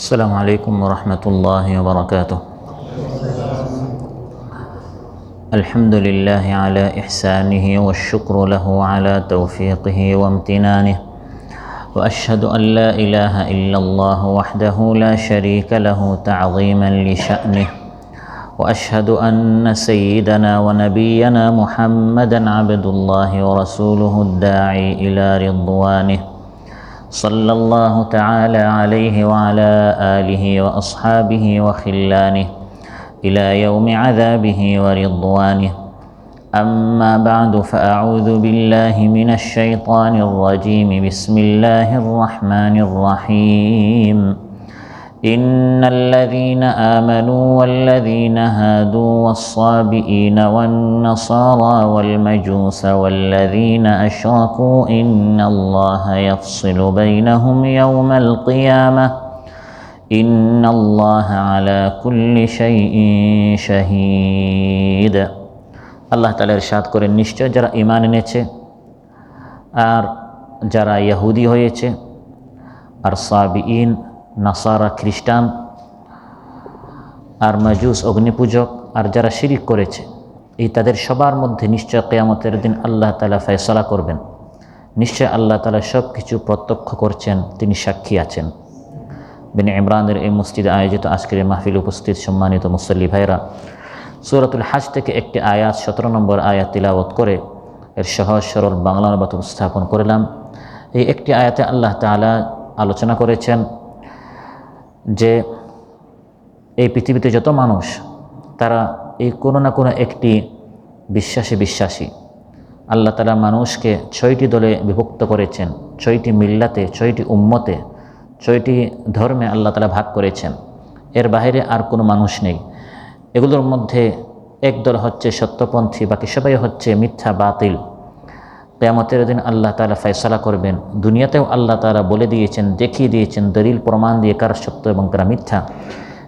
السلام عليكم ورحمة الله وبركاته. الحمد لله على إحسانه والشكر له على توفيقه وامتنانه، وأشهد أن لا إله إلا الله وحده لا شريك له تعظيما لشأنه، وأشهد أن سيدنا ونبينا محمدا عبد الله ورسوله الداعي إلى رضوانه، صلى الله تعالى عليه وعلى آله وأصحابه وخلانه إلى يوم عذابه ورضوانه. أما بعد، فأعوذ بالله من الشيطان الرجيم. بسم الله الرحمن الرحيم. إن الذين آمنوا والذين هادوا والصابئين والنصارى والمجوس والذين أشركوا إن الله يفصل بينهم يوم القيامة إن الله على كل شيء شهيد। আল্লাহ তাআলা ইরশাদ করেন, নিশ্চয় যারা ঈমান এনেছে আর যারা ইহুদি হয়েছে আর সাবিঈন নাসারা খ্রিস্টান আর মাজুস অগ্নিপূজক আর যারা শিরিক করেছে, এই তাদের সবার মধ্যে নিশ্চয় কিয়ামতের দিন আল্লাহ তাআলা ফয়সালা করবেন। নিশ্চয় আল্লাহ তাআলা সব কিছু প্রত্যক্ষ করছেন, তিনি সাক্ষী আছেন। বিন ইমরানের এই মসজিদে আয়োজিত আজকের মাহফিল উপস্থিত সম্মানিত মুসল্লি ভাইরা, সূরাতুল হজ থেকে একটি আয়াত 17 নম্বর আয়াত তিলাওয়াত করে এর সহজ সরল বাংলা অনুবাদ উপস্থাপন করলাম। এই একটি আয়াতে আল্লাহ তাআলা আলোচনা করেছেন যে এই পৃথিবীতে যত মানুষ তারা এই কোনো না কোনো একটি বিশ্বাসী। আল্লাহ তাআলা মানুষকে 6টি দলে বিভক্ত করেছেন, 6টি মিল্লাতে, 6টি উম্মতে, 6টি ধর্মে আল্লাহ তাআলা ভাগ করেছেন। এর বাইরে আর কোনো মানুষ নেই। এগুলোর মধ্যে এক দল হচ্ছে সত্যপন্থী, বাকি সবাই হচ্ছে মিথ্যা বাতিল। কিয়ামতের দিন আল্লাহ তাআলা ফয়সালা করবেন। দুনিয়াতেও আল্লাহ তাআলা বলে দিয়েছেন, দেখিয়ে দিয়েছেন দলিল প্রমাণ দিয়ে কারা সত্য এবং কারা মিথ্যা।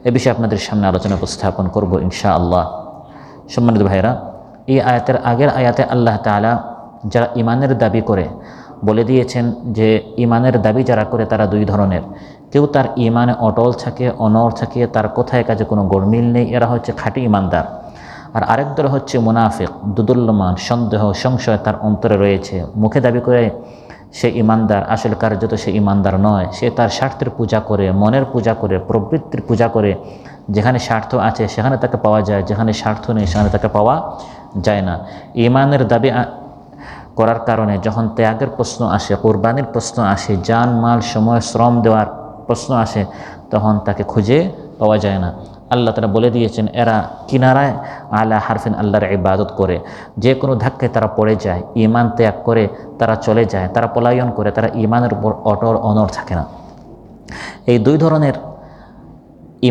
এ বিষয়ে আপনাদের সামনে আলোচনা উপস্থাপন করব ইনশাআল্লাহ। সম্মানিত ভাইরা, এই আয়াতের আগের আয়াতে আল্লাহ তাআলা যারা ঈমানের দাবি করে বলে দিয়েছেন যে ঈমানের দাবি যারা করে তারা দুই ধরনের। কেউ তার ঈমানে অটল থাকে, অনড় থাকে, তার কথায় কাজে কোনো গড়মিল নেই, এরা হচ্ছে খাঁটি ঈমানদার। আর আরেক দল হচ্ছে মুনাফিক, দুদুল্যমান, সন্দেহ সংশয় তার অন্তরে রয়েছে। মুখে দাবি করে সে ঈমানদার, আসলে কার্যত সে ঈমানদার নয়। সে তার স্বার্থের পূজা করে, মনের পূজা করে, প্রবৃত্তির পূজা করে। যেখানে স্বার্থ আছে সেখানে তাকে পাওয়া যায়, যেখানে স্বার্থ নেই সেখানে তাকে পাওয়া যায় না। ঈমানের দাবি করার কারণে যখন ত্যাগের প্রশ্ন আসে, কোরবানির প্রশ্ন আসে, জান মাল সময় শ্রম দেওয়ার প্রশ্ন আসে, তখন তাকে খুঁজে পাওয়া যায় না। আল্লাহ তাআলা বলে দিয়েছেন এরা কিনারায় আলা হারফিন আল্লাহর ইবাদত করে, যে কোনো ধাক্কায় তারা পড়ে যায়, ঈমান ত্যাগ করে তারা চলে যায়, তারা পলায়ন করে, তারা ঈমানের উপর অটল অনড় থাকে না। এই দুই ধরনের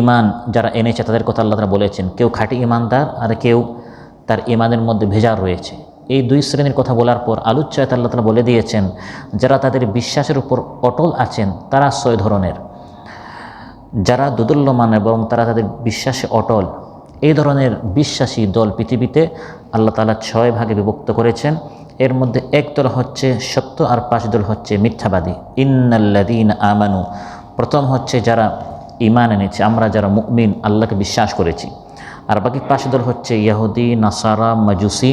ঈমান যারা এনেছে তাদের কথা আল্লাহ তাআলা বলেছেন, কেউ খাঁটি ঈমানদার আর কেউ তার ঈমানের মধ্যে ভেজাল রয়েছে। এই দুই শ্রেণীর কথা বলার পর আলোচ্য আয়াতে আল্লাহ তাআলা বলে দিয়েছেন যারা তাদের বিশ্বাসের উপর অটল আছেন তারা 6 ধরনের। যারা দুদুল্যমান এবং তারা তাদের বিশ্বাসে অটল, এই ধরনের বিশ্বাসী দল পৃথিবীতে আল্লাহ তাআলা 6 ভাগে বিভক্ত করেছেন। এর মধ্যে এক দল হচ্ছে সত্য আর 5 দল হচ্ছে মিথ্যাবাদী। ইন্নাল্লাযীনা আমানু, প্রথম হচ্ছে যারা ঈমান এনেছে, আমরা যারা মুমিন আল্লাহকে বিশ্বাস করেছি। আর বাকি 5 দল হচ্ছে ইহুদি, নাসারা, মাজুসি,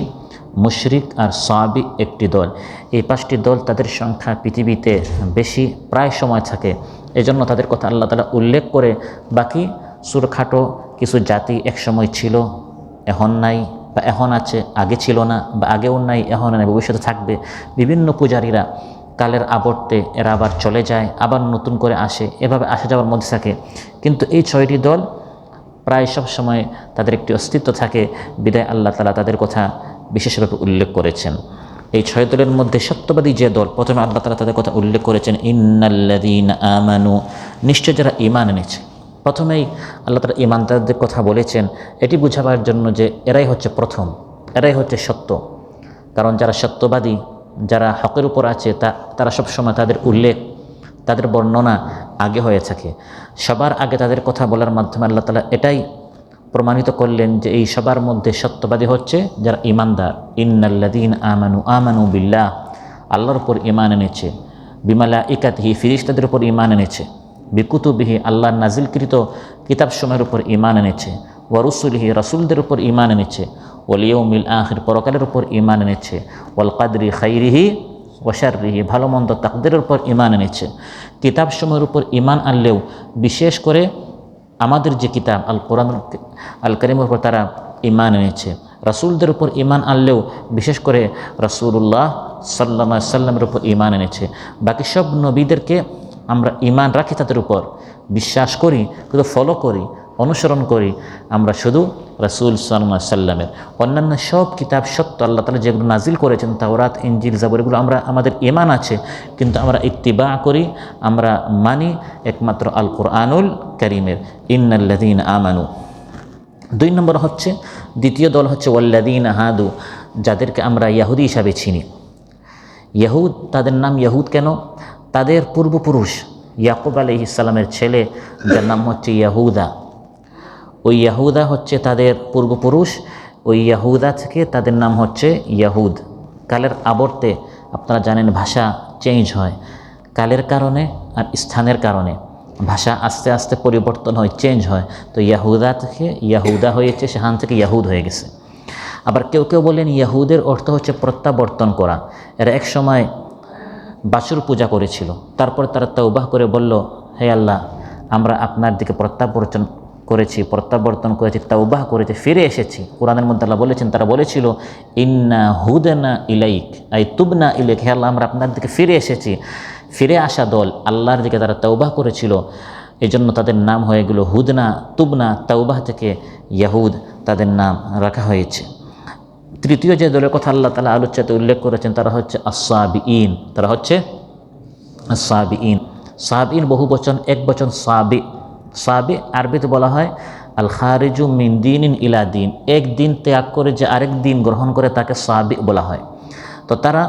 মুশরিক আর সাবি একটি দল। এই 5টি দল তাদের সংখ্যা পৃথিবীতে বেশি, প্রায় সময় থাকে। এজন্য তাদের কথা আল্লাহ তাআলা উল্লেখ করে বাকি সুরখাটো কিছু জাতি এক সময় ছিল, এখন নাই, বা এখন আছে, আগে ছিল না, বা আগেও নাই, এখন নাই, ভবিষ্যতে থাকবে। বিভিন্ন পূজারীরা কালের আবর্তে এরা আবার চলে যায়, আবার নতুন করে আসে, এভাবে আসা যাওয়ার মধ্যে থাকে। কিন্তু এই 6টি দল প্রায় সব সময় তাদের একটি অস্তিত্ব থাকে, বিদায় আল্লাহ তাআলা তাদের কথা বিশেষভাবে উল্লেখ করেছেন। এই 6 দলের মধ্যে সত্যবাদী যে দল, প্রথমে আল্লাহ তাআলা তাদের কথা উল্লেখ করেছেন ইন্নাল্লাযীনা আমানু, নিশ্চয় যারা ঈমান এনেছে। প্রথমেই আল্লাহ তাআলা ঈমানদারদের কথা বলেছেন এটি বোঝাবার জন্য যে এরাই হচ্ছে প্রথম, এরাই হচ্ছে সত্য। কারণ যারা সত্যবাদী, যারা হকের উপর আছে, তারা সবসময় তাদের উল্লেখ, তাদের বর্ণনা আগে হয়ে থাকে। সবার আগে তাদের কথা বলার মাধ্যমে আল্লাহ তাআলা এটাই প্রমাণিত করলেন যে এই সবার মধ্যে সত্যবাদী হচ্ছে যারা ঈমানদার। ইন্নাল্লাযীনা আমানু বিল্লাহ, আল্লাহর উপর ঈমান এনেছে, বিমালাইকাতিহি, ফেরেশতাদের উপর ঈমান এনেছে, বিকুতুবিহি আল্লাহর নাজিলকৃত কিতাবসমূহের উপর ঈমান এনেছে, ওয়া রুসুলিহি রাসূলদের উপর ঈমান এনেছে, ওয়াল ইয়াউমিল আখির পরকালের উপর ঈমান এনেছে, ওয়াল কদরি খাইরিহি ওয়া শাররিহি ভালো মন্দ তাকদীরের উপর ঈমান এনেছে। কিতাবসমূহের উপর ঈমান আনলেও বিশেষ করে আমাদের যে কিতাব আল কোরআন আল কারীমের উপর তারা ঈমান এনেছে। রাসূলদের উপর ঈমান আনলেও বিশেষ করে রাসূলুল্লাহ সাল্লাল্লাহু আলাইহি সাল্লামের উপর ঈমান এনেছে। বাকি সব নবীদেরকে আমরা ঈমান রাখি, তাদের উপর বিশ্বাস করি, কিন্তু ফলো করি, অনুসরণ করি আমরা শুধু রাসূল সাল্লাল্লাহু আলাইহি সাল্লামের। অন্যান্য সব কিতাব সত্য, আল্লাহ তাআলা যেগুলো নাজিল করেছেন তাওরাত, ইনজিল, জাবুর, এগুলো আমরা আমাদের ঈমান আছে, কিন্তু আমরা ইত্তিবা করি, আমরা মানি একমাত্র আল কোরআনুল কারীমের। ইন্নাল্লাযীনা আমানু। 2 নম্বর হচ্ছে, দ্বিতীয় দল হচ্ছে ওয়াল্লাযীনা হাদু, যাদেরকে আমরা ইহুদি হিসাবে চিনি। ইহুদ, তাদের নাম ইহুদ কেন? তাদের পূর্বপুরুষ ইয়াকুব আলাইহিস সালামের ছেলে, যার নাম হচ্ছে ইয়াহুদা, ওই ইয়াহুদা হচ্ছে তাদের পূর্বপুরুষ। ওই ইয়াহুদা থেকে তাদের নাম হচ্ছে ইয়াহুদ। কালের আবর্তে আপনারা জানেন ভাষা চেঞ্জ হয়, কালের কারণে আর স্থানের কারণে ভাষা আস্তে আস্তে পরিবর্তন হয়, চেঞ্জ হয়। তো ইয়াহুদা থেকে ইয়াহুদা হয়েছে, সেখান থেকে ইয়াহুদ হয়ে গেছে। আবার কেউ কেউ বলেন ইয়াহুদের অর্থ হচ্ছে প্রত্যাবর্তন করা। এরা এক সময় বাছুর পূজা করেছিল, তারপর তারা তওবাহ করে বলল, হে আল্লাহ, আমরা আপনার দিকে প্রত্যাবর্তন করেছি, তওবাহ করেছি, ফিরে এসেছি। কোরআনের মধ্যে আল্লাহ বলেছেন, তারা বলেছিল ইন্না হুদনা ইলাইক আই তুবনা ইলাইক, হে আল্লাহ, আমরা আপনার দিকে ফিরে এসেছি। ফিরে আসা দল আল্লাহর দিকে তারা তওবাহ করেছিল, এই জন্য তাদের নাম হয়ে গেল হুদনা, তুবনা, তওবাহ থেকে ইয়াহুদ তাদের নাম রাখা হয়েছে। তৃতীয় যে দলের কথা আল্লাহ তাআলা আলোচ্যতে উল্লেখ করেছেন তারা হচ্ছে আস-সাবিঈন। তারা হচ্ছে আস-সাবিঈন। সাবিঈন বহু বচন, এক বচন সাবি। সাবি আরবিতে বলা হয় আল খারিজু মিন দীনিন ইলা দীন, এক দিন ত্যাগ করে যে আরেক দিন গ্রহণ করে তাকে সাবি বলা হয়। তো তারা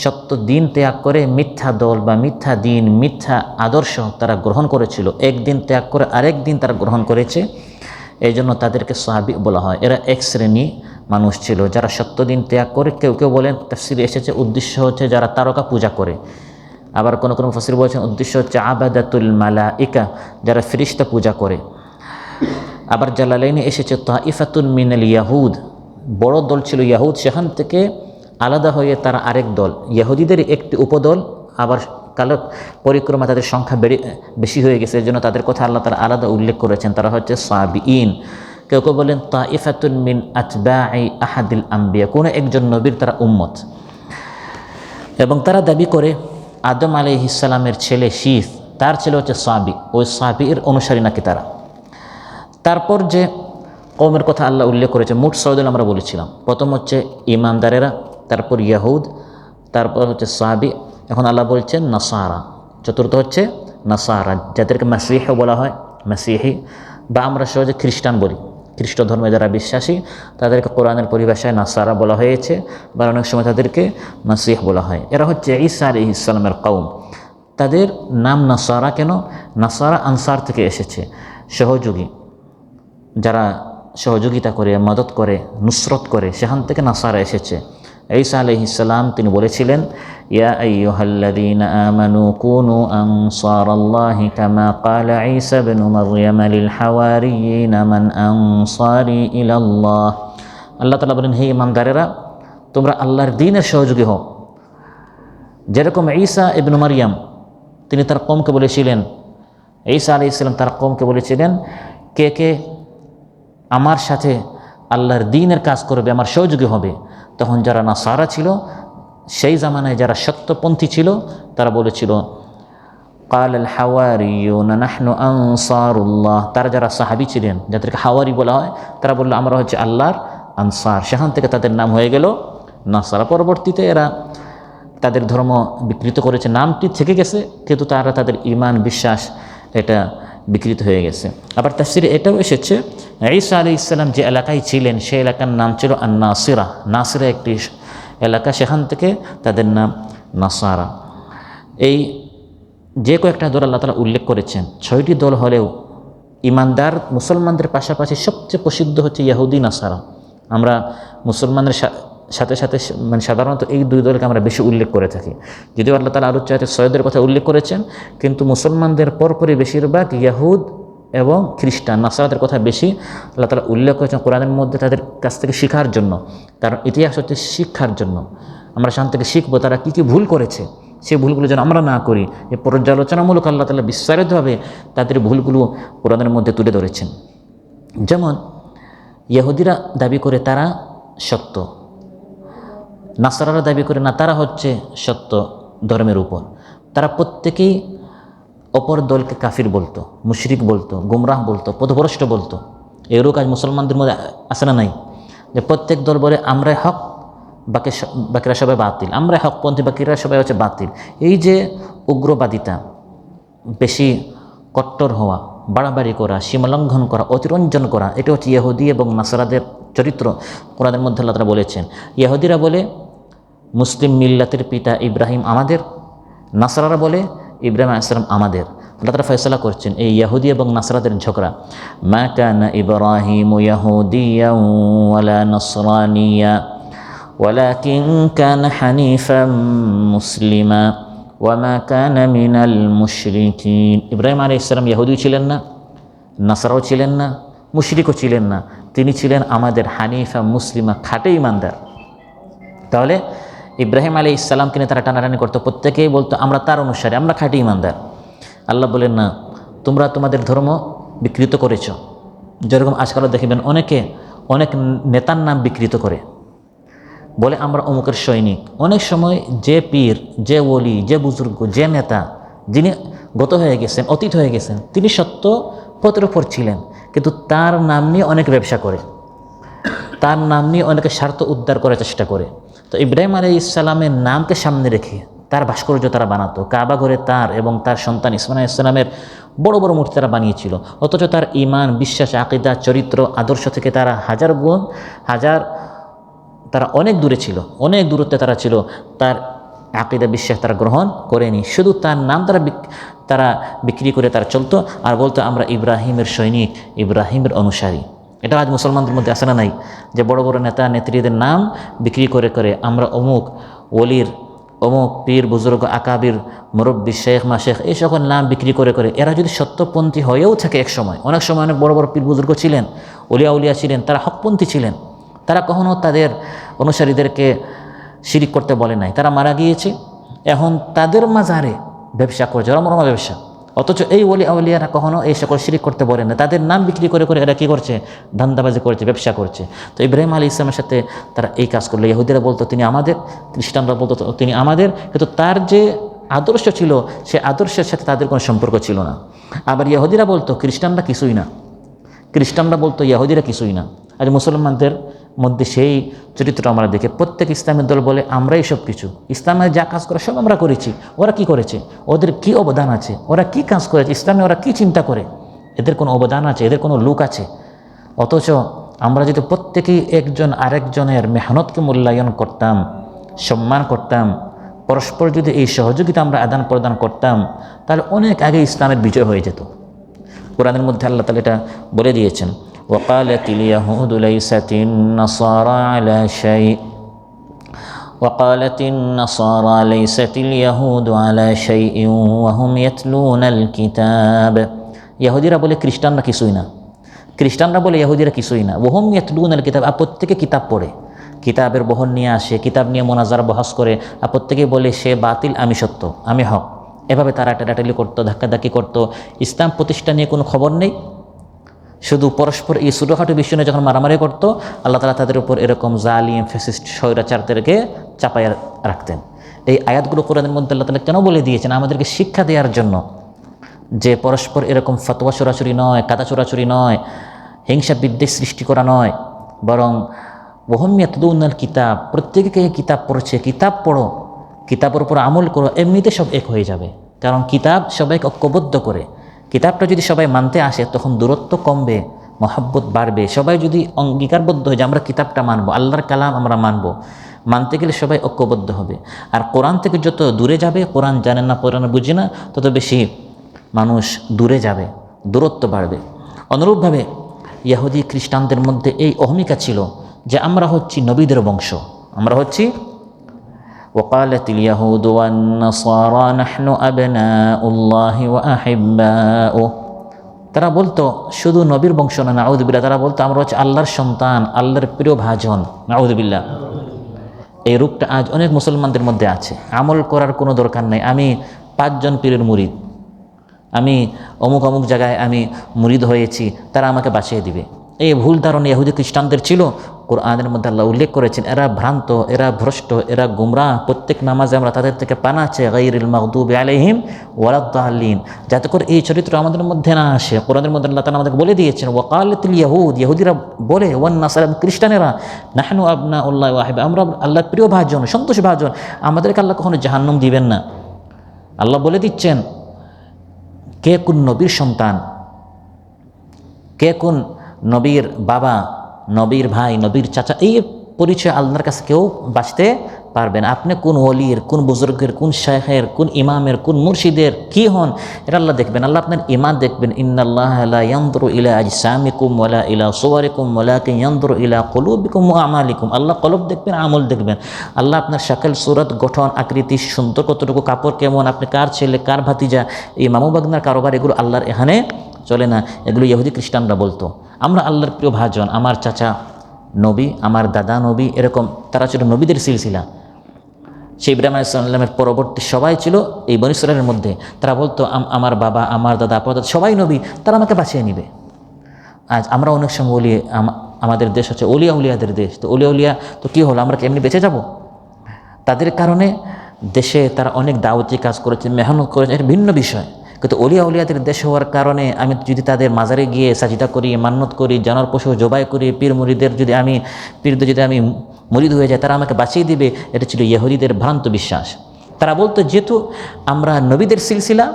সত্য দিন ত্যাগ করে মিথ্যা দল বা মিথ্যা দিন, মিথ্যা আদর্শ তারা গ্রহণ করেছিল। একদিন ত্যাগ করে আরেক দিন তারা গ্রহণ করেছে, এই জন্য তাদেরকে সাহাবী বলা হয়। এরা এক শ্রেণী মানুষ ছিল যারা সত্য দিন ত্যাগ করে, কেউ কেউ বলেন তাফসিরে এসেছে উদ্দেশ্য হচ্ছে যারা তারকা পূজা করে। আবার কোনো কোনো মুফাসসির বলেছেন উদ্দেশ্য হচ্ছে আবাদাতুল মালাইকা, যারা ফেরেশতা পূজা করে। আবার জালালাইনে এসেছে তাইফাতুন মিনাল ইয়াহুদ, বড় দল ছিল ইয়াহুদ, সেখান থেকে আলাদা হয়ে তারা আরেক দল, ইহুদিদের একটি উপদল। আবার কালো পরিক্রমা তাদের সংখ্যা বেশি হয়ে গেছে, এই জন্য তাদের কথা আল্লাহ তাআলা আলাদা উল্লেখ করেছেন, তারা হচ্ছে সাবিঈন। কেউ কেউ বলেন তাইফাতুন মিন আতবাঈ আহাদিল আম্বিয়া, কোনো একজন নবীর তারা উম্মত। এবং তারা দাবি করে আদম আলাইহিস সালামের ছেলে শীস, তার ছেলে হচ্ছে সাবি, ওই সাবির অনুসারী নাকি তারা। তারপর যে কওমের কথা আল্লাহ উল্লেখ করেছে, মোট 6 দল আমরা বলেছিলাম। প্রথম হচ্ছে ঈমানদারেরা, তারপর ইয়াহুদ, তারপর হচ্ছে সাবি, এখন আল্লাহ বলছেন নাসারা। চতুর্থ হচ্ছে নাসারা, যাদেরকে মাসিহ বলা হয়, মাসিহি, বা আমরা সহজে খ্রিস্টান বলি। খ্রিস্ট ধর্মে যারা বিশ্বাসী তাদেরকে কোরআনের পরিভাষায় নাসারা বলা হয়েছে, বা অনেক সময় তাদেরকে মাসিহ বলা হয়। এরা হচ্ছে ঈসা আলাইহিস সালামের কওম। তাদের নাম নাসারা কেন? নাসারা আনসার থেকে এসেছে, সহযোগী, যারা সহযোগিতা করে, মদত করে, নুসরত করে, সেখান থেকে নাসারা এসেছে। ঈসা আলাইহিস সালাম তিনি বলেছিলেন, ইয়া আইয়ুহাল্লাযীনা আমানু কুনু আনসারাল্লাহি কামা ক্বালা ঈসা ইবনু মারইয়াম লিল হাওয়ারিয়িনা মান আনসারি ইলাল্লাহ। আল্লাহ তাআলা বলেন, হে ঈমানদারেরা, তোমরা আল্লাহর দ্বীনের সহযোগী হও, যেরকম ঈসা ইবনু মারইয়াম তিনি তার কওমকে বলেছিলেন, ঈসা আলাইহিস সালাম তার কওমকে বলেছিলেন, কে কে আমার সাথে আল্লাহর দ্বীনের কাজ করবে, আমার সহযোগী হবে। তখন যারা নাসারা ছিল, সেই জামানায় যারা সত্যপন্থী ছিল, তারা বলেছিল কাল আল হাওয়ারিয়ুনা নাহনু আনসারুল্লাহ। তারা যারা সাহাবী ছিলেন, যাদেরকে হাওয়ারি বলা হয়, তারা বলল আমরা হচ্ছে আল্লাহর আনসার। সেখান থেকে তাদের নাম হয়ে গেল নাসারা। পরবর্তীতে এরা তাদের ধর্ম বিকৃত করেছে, নামটি থেকে গেছে, কিন্তু তারা তাদের ঈমান বিশ্বাস এটা বিকৃত হয়ে গেছে। আবার তাফসিরে এটাও এসেছে, ঈসা আলাইহিস সালাম যে এলাকায় ছিলেন সেই এলাকার নাম ছিল আন-নাসিরা। নাসিরা একটি এলাকা, সেখান থেকে তাদের নাম নাসারা। এই যে কয়েকটা দল আল্লাহ তাআলা উল্লেখ করেছেন, 6টি দল হলেও ইমানদার মুসলমানদের পাশাপাশি সবচেয়ে প্রসিদ্ধ হচ্ছে ইহুদি নাসারা। আমরা মুসলমানদের সাথে সাথে মানে সাধারণত এই দুই দলকে আমরা বেশি উল্লেখ করে থাকি, যদিও আল্লাহ তাআলা আরও চাইতে সৈয়দের কথা উল্লেখ করেছেন, কিন্তু মুসলমানদের পরপরই বেশিরভাগ ইয়াহুদ এবং খ্রিস্টান নাসারাদের কথা বেশি আল্লাহ তাআলা উল্লেখ করেছেন কোরআনের মধ্যে তাদের কাছ থেকে শেখার জন্য। কারণ ইতিহাস হচ্ছে শিক্ষার জন্য, আমরা সেখান থেকে শিখবো তারা কী কী ভুল করেছে, সেই ভুলগুলো যেন আমরা না করি। এই পর্যালোচনামূলক আল্লাহ তাআলা বিস্তারিতভাবে তাদের ভুলগুলো কোরআনের মধ্যে তুলে ধরেছেন। যেমন ইহুদিরা দাবি করে তারা সত্য, নাসারারা দাবি করে না তারা হচ্ছে সত্য ধর্মের উপর। তারা প্রত্যেকেই অপর দলকে কাফির বলতো, মুশরিক বলতো, গুমরাহ বলতো, পথভ্রষ্ট বলতো। এরও কাজ মুসলমানদের মধ্যে আসে না নাই, যে প্রত্যেক দল বলে আমরাই হক, বাকিরা সবাই বাতিল, আমরাই হকপন্থী, বাকিরা সবাই হচ্ছে বাতিল। এই যে উগ্রবাদিতা, বেশি কট্টর হওয়া, বাড়াবাড়ি করা, সীমালঙ্ঘন করা, অতিরঞ্জন করা, এটা হচ্ছে ইহুদি এবং নাসারাদের চরিত্র। কোরআনের মধ্যে আল্লাহ তাআলা বলেছেন, ইহুদিরা বলে মুসলিম মিল্লাতের পিতা ইব্রাহিম আমাদের, নাসারারা বলে ইব্রাহিম আলাইহিস সালাম আমাদের। আল্লাহ তাআলা ফয়সালা করছেন এই ইহুদি এবং নাসারাদের ঝগড়া। মা কানা ইব্রাহিমু ইয়াহুদিয়ান ওয়ালা নাসরানিয়া ওয়ালাকিন কানা হানিফাম মুসলিমা ওয়া মা কানা মিনাল মুশরিকিন। ইব্রাহিম আলাইহিস সালাম ইহুদি ছিলেন না, নাসারাও ছিলেন না, মুশরিকও ছিলেন না, তিনি ছিলেন আমাদের হানিফা মুসলিমা, খাঁটি ঈমানদার। তাহলে ইব্রাহিম আলাইহিস সালামকে নিয়ে তারা টানাটানি করতো, প্রত্যেকেই বলতো আমরা তার অনুসারী, আমরা খাঁটি ঈমানদার। আল্লাহ বলেন না, তোমরা তোমাদের ধর্ম বিকৃত করেছ। যেরকম আজকালও দেখবেন অনেকে অনেক নেতার নাম বিকৃত করে, বলে আমরা অমুকের সৈনিক। অনেক সময় যে পীর, যে ওলি, যে বুজুর্গ, যে নেতা, যিনি গত হয়ে গেছেন, অতীত হয়ে গেছেন, তিনি সত্য পথের ওপর ছিলেন, কিন্তু তার নাম নিয়ে অনেক ব্যবসা করে, তার নাম নিয়ে অনেকে স্বার্থ উদ্ধার করার চেষ্টা করে। তো ইব্রাহিম আলাইহিস সালামের নামকে সামনে রেখে তার ভাস্কর্য তারা বানাতো, কাবা ঘরে তার এবং তার সন্তান ইসমাইল আলাইহিস সালামের বড় বড় মূর্তি তারা বানিয়েছিল। অথচ তার ঈমান, বিশ্বাস, আকীদা, চরিত্র, আদর্শ থেকে তারা হাজার গুণ তারা অনেক দূরে ছিল, অনেক দূরত্বে তারা ছিল। তার আকীদা, বিশ্বাস তারা গ্রহণ করেনি, শুধু তার নাম তারা বিক্রি করে তারা চলতো আর বলতো আমরা ইব্রাহিমের সৈনিক, ইব্রাহিমের অনুসারী। এটা আজ মুসলমানদের মধ্যে আসে না নাই, যে বড় বড় নেতা নেত্রীদের নাম বিক্রি করে করে আমরা অমুক ওলির, অমুক পীর বুজুর্গ, আকাবির, মুরব্বী, শেখ, মাশেখ, এই সকল নাম বিক্রি করে করে এরা যদি সত্যপন্থী হয়েও থাকে এক সময়, অনেক সময় অনেক বড় বড় পীর বুজুর্গ ছিলেন, উলিয়া উলিয়া ছিলেন, তারা হকপন্থী ছিলেন, তারা কখনও তাদের অনুসারীদেরকে শিরিক করতে বলে নাই। তারা মারা গিয়েছে, এখন তাদের মাজারে ব্যবসা করছে, রমরমা ব্যবসা। অথচ এই ওলি আউলিয়ারা কখনো এই সকল শিরিক করতে বলে না, তাদের নাম বিক্রি করে করে এরা কী করছে, ধান্দাবাজি করছে, ব্যবসা করছে। তো ইব্রাহিম আলাইহিস সালামের সাথে তারা এই কাজ করলো। ইহুদিরা বলতো তিনি আমাদের, খ্রিস্টানরা বলতো তিনি আমাদের, কিন্তু তার যে আদর্শ ছিল সে আদর্শের সাথে তাদের কোনো সম্পর্ক ছিল না। আবার ইহুদিরা বলতো খ্রিস্টানরা কিছুই না, খ্রিস্টানরা বলতো ইহুদিরা কিছুই না। আজ মুসলমানদের মধ্যে সেই চরিত্রটা আমরা দেখি, প্রত্যেক ইসলামের দল বলে আমরাই সব কিছু, ইসলামে যা কাজ করে সব আমরা করেছি। ওরা কি করেছে, ওদের কি অবদান আছে, ওরা কি কাজ করেছে, ইসলামে ওরা কি চিন্তা করে, এদের কোনো অবদান আছে, এদের কোনো লুক আছে। অথচ আমরা যদি প্রত্যেকেই একজন আরেকজনের মেহনতকে মূল্যায়ন করতাম, সম্মান করতাম, পরস্পর যদি এই সহযোগিতা আমরা আদান প্রদান করতাম, তাহলে অনেক আগে ইসলামের বিজয় হয়ে যেত। কোরআনের মধ্যে আল্লাহ তাআলা এটা বলে দিয়েছেন, وقالت اليهود ليست النصارى على شيء وقالت النصارى ليست اليهود على شيء وهم يتلون الكتاب। ইহুদিরা বলে খ্রিস্টানরা কিছুই না, খ্রিস্টানরা বলে ইহুদিরা কিছুই না। ওহম ইয়াতলুনাল কিতাব, আর প্রত্যেকে কিতাব পড়ে, কিতাবের বহন নিয়ে আসে, কিতাব নিয়ে মোনাজারা বহাস করে, আর প্রত্যেকে বলে সে বাতিল, আমি সত্য, আমি হক। এভাবে তারা টাটাটালি করতো, ধাক্কাধাক্কি করতো। ইসলাম প্রতিষ্ঠা নিয়ে কোনো খবর নেই, শুধু পরস্পর এই ছোটোখাটো বিষয় নিয়ে যখন মারামারি করতো, আল্লাহ তাআলা তাদের উপর এরকম জালিম, ফ্যাসিস্ট, স্বৈরাচারদেরকে চাপাইয়া রাখতেন। এই আয়াতগুলো কোরআনের মধ্যে আল্লাহ তাআলা কেন বলে দিয়েছেন? আমাদেরকে শিক্ষা দেওয়ার জন্য, যে পরস্পর এরকম ফতোয়া চোরাচুরি নয়, কাদা চোরাচুরি নয়, হিংসা বিদ্বেষ সৃষ্টি করা নয়, বরং ওহুম ইয়াতলুনাল কিতাব, প্রত্যেকে কিতাব পড়ছে, কিতাব পড়ো, কিতাবের উপর আমল করো, এমনিতে সব এক হয়ে যাবে। কারণ কিতাব সবাইকে ঐক্যবদ্ধ করে। কিতাবটা যদি সবাই মানতে আসে তখন দূরত্ব কমবে, মহব্বত বাড়বে। সবাই যদি অঙ্গীকারবদ্ধ হয় যে আমরা কিতাবটা মানবো, আল্লাহর কালাম আমরা মানবো, মানতে গেলে সবাই ঐক্যবদ্ধ হবে। আর কোরআন থেকে যত দূরে যাবে, কোরআন জানে না, কোরআন বুঝে না, তত বেশি মানুষ দূরে যাবে, দূরত্ব বাড়বে। অনুরূপভাবে ইহুদি খ্রিস্টানদের মধ্যে এই অহমিকা ছিল যে আমরা হচ্ছি নবীদের বংশ, আমরা হচ্ছি وقالت اليهود والنصارى نحن أبناء الله وأحباؤه। তারা বলতো শুধু নবীর বংশ না, নাউযুবিল্লাহ, তারা বলতো আমরা হচ্ছে আল্লাহর সন্তান, আল্লাহর প্রিয় ভাজন, নাউযুবিল্লাহ। এই রূপটা আজ অনেক মুসলমানদের মধ্যে আছে। আমল করার কোনো দরকার নেই, আমি 5 জন পীরের মুরিদ, আমি অমুক অমুক জায়গায় আমি মুরিদ হয়েছি, তারা আমাকে বাঁচিয়ে দিবে। এই ভুল ধারণা ইহুদি খ্রিস্টানদের ছিল। কোরআনের মধ্যে আল্লাহ উল্লেখ করেছেন এরা ভ্রান্ত, এরা ভ্রষ্ট, এরা গুমরাহ। প্রত্যেক নামাজে আমরা তাদের থেকে পানা আছে, গায়রিল মাগদুবি আলাইহিম ওয়ালাদ-দাল্লিন, যাতে করে এই চরিত্র আমাদের মধ্যে না আসে। কোরআনের মধ্যে আল্লাহ তাআলা আমাদেরকে বলে দিয়েছেন, ওয়াকালাতিল ইয়াহুদ, ইহুদিরা বলে, ওয়ান নাসারা, খ্রিস্টানেরা, নাহনু আবনাউল্লাহি ওয়া আহিব্বাহু, আমরা আল্লাহর প্রিয় ভাজন, সন্তোষী ভাজন, আমাদেরকে আল্লাহ কখনো জাহান্নাম দিবেন না। আল্লাহ বলে দিচ্ছেন কে কোন নবীর সন্তান, কে কোন নবীর বাবা, নবীর ভাই, নবীর চাচা, এই পরিচয় আল্লাহর কাছে কেউ বাঁচতে পারবে না। আপনি কোন ওলির, কোন বুজুর্গের, কোন শাইখের, কোন ইমামের, কোন মুর্শিদের কি হন, এটা আল্লাহ দেখবেন। আল্লাহ আপনার ইমান দেখবেন। ইন্নাল্লাহা লা ইয়ানজুরু ইলা আজসামিকুম ওয়ালা ইলা সুওয়ারিকুম ওয়ালাকিন ইয়ানজুরু ইলা কুলুবিকুম ওয়া আমালিকুম। আল্লাহ কলব দেখবেন, আমল দেখবেন। আল্লাহ আপনার শাকল, সুরত, গঠন, আকৃতি, সুন্দর কতটুকু, কাপড় কেমন, আপনি কার ছেলে, কার ভাতিজা, এই মামু বাগনার কারোবার, এগুলো আল্লাহর এখানে চলে না। এগুলো ইহুদি খ্রিস্টানরা বলতো আমরা আল্লাহর প্রিয় ভাজন, আমার চাচা নবী, আমার দাদা নবী, এরকম তারা ছিল নবীদের সিলসিলা। সেই ইব্রাহিম আলাইহিস সালামের পরবর্তী সবাই ছিল এই বনী ইসরাঈলের মধ্যে। তারা বলতো আমার বাবা, আমার দাদা, পরদাদা সবাই নবী, তারা আমাকে বাঁচিয়ে নিবে। আজ আমরা অনেক সময় বলি আমাদের দেশ হচ্ছে অলিয়া উলিয়াদের দেশ, তো অলিয়া উলিয়া তো কী হলো, আমরা কি এমনি বেঁচে যাব? তাদের কারণে দেশে তারা অনেক দাওয়াতি কাজ করেছে, মেহনত করেছে, এটা ভিন্ন বিষয়। কিন্তু অলিয়া উলিয়াদের দেশ হওয়ার কারণে আমি যদি তাদের মাজারে গিয়ে সাজিদা করি, মান্নত করি, জানোয়ার পশু জবাই করি, পীর মুরিদের যদি আমি মুরিদ হয়ে যায়, তারা আমাকে বাঁচিয়ে দিবে, এটা ছিল ইহুদিদের ভ্রান্ত বিশ্বাস। তারা বলতো যেহেতু আমরা নবীদের সিলসিলা,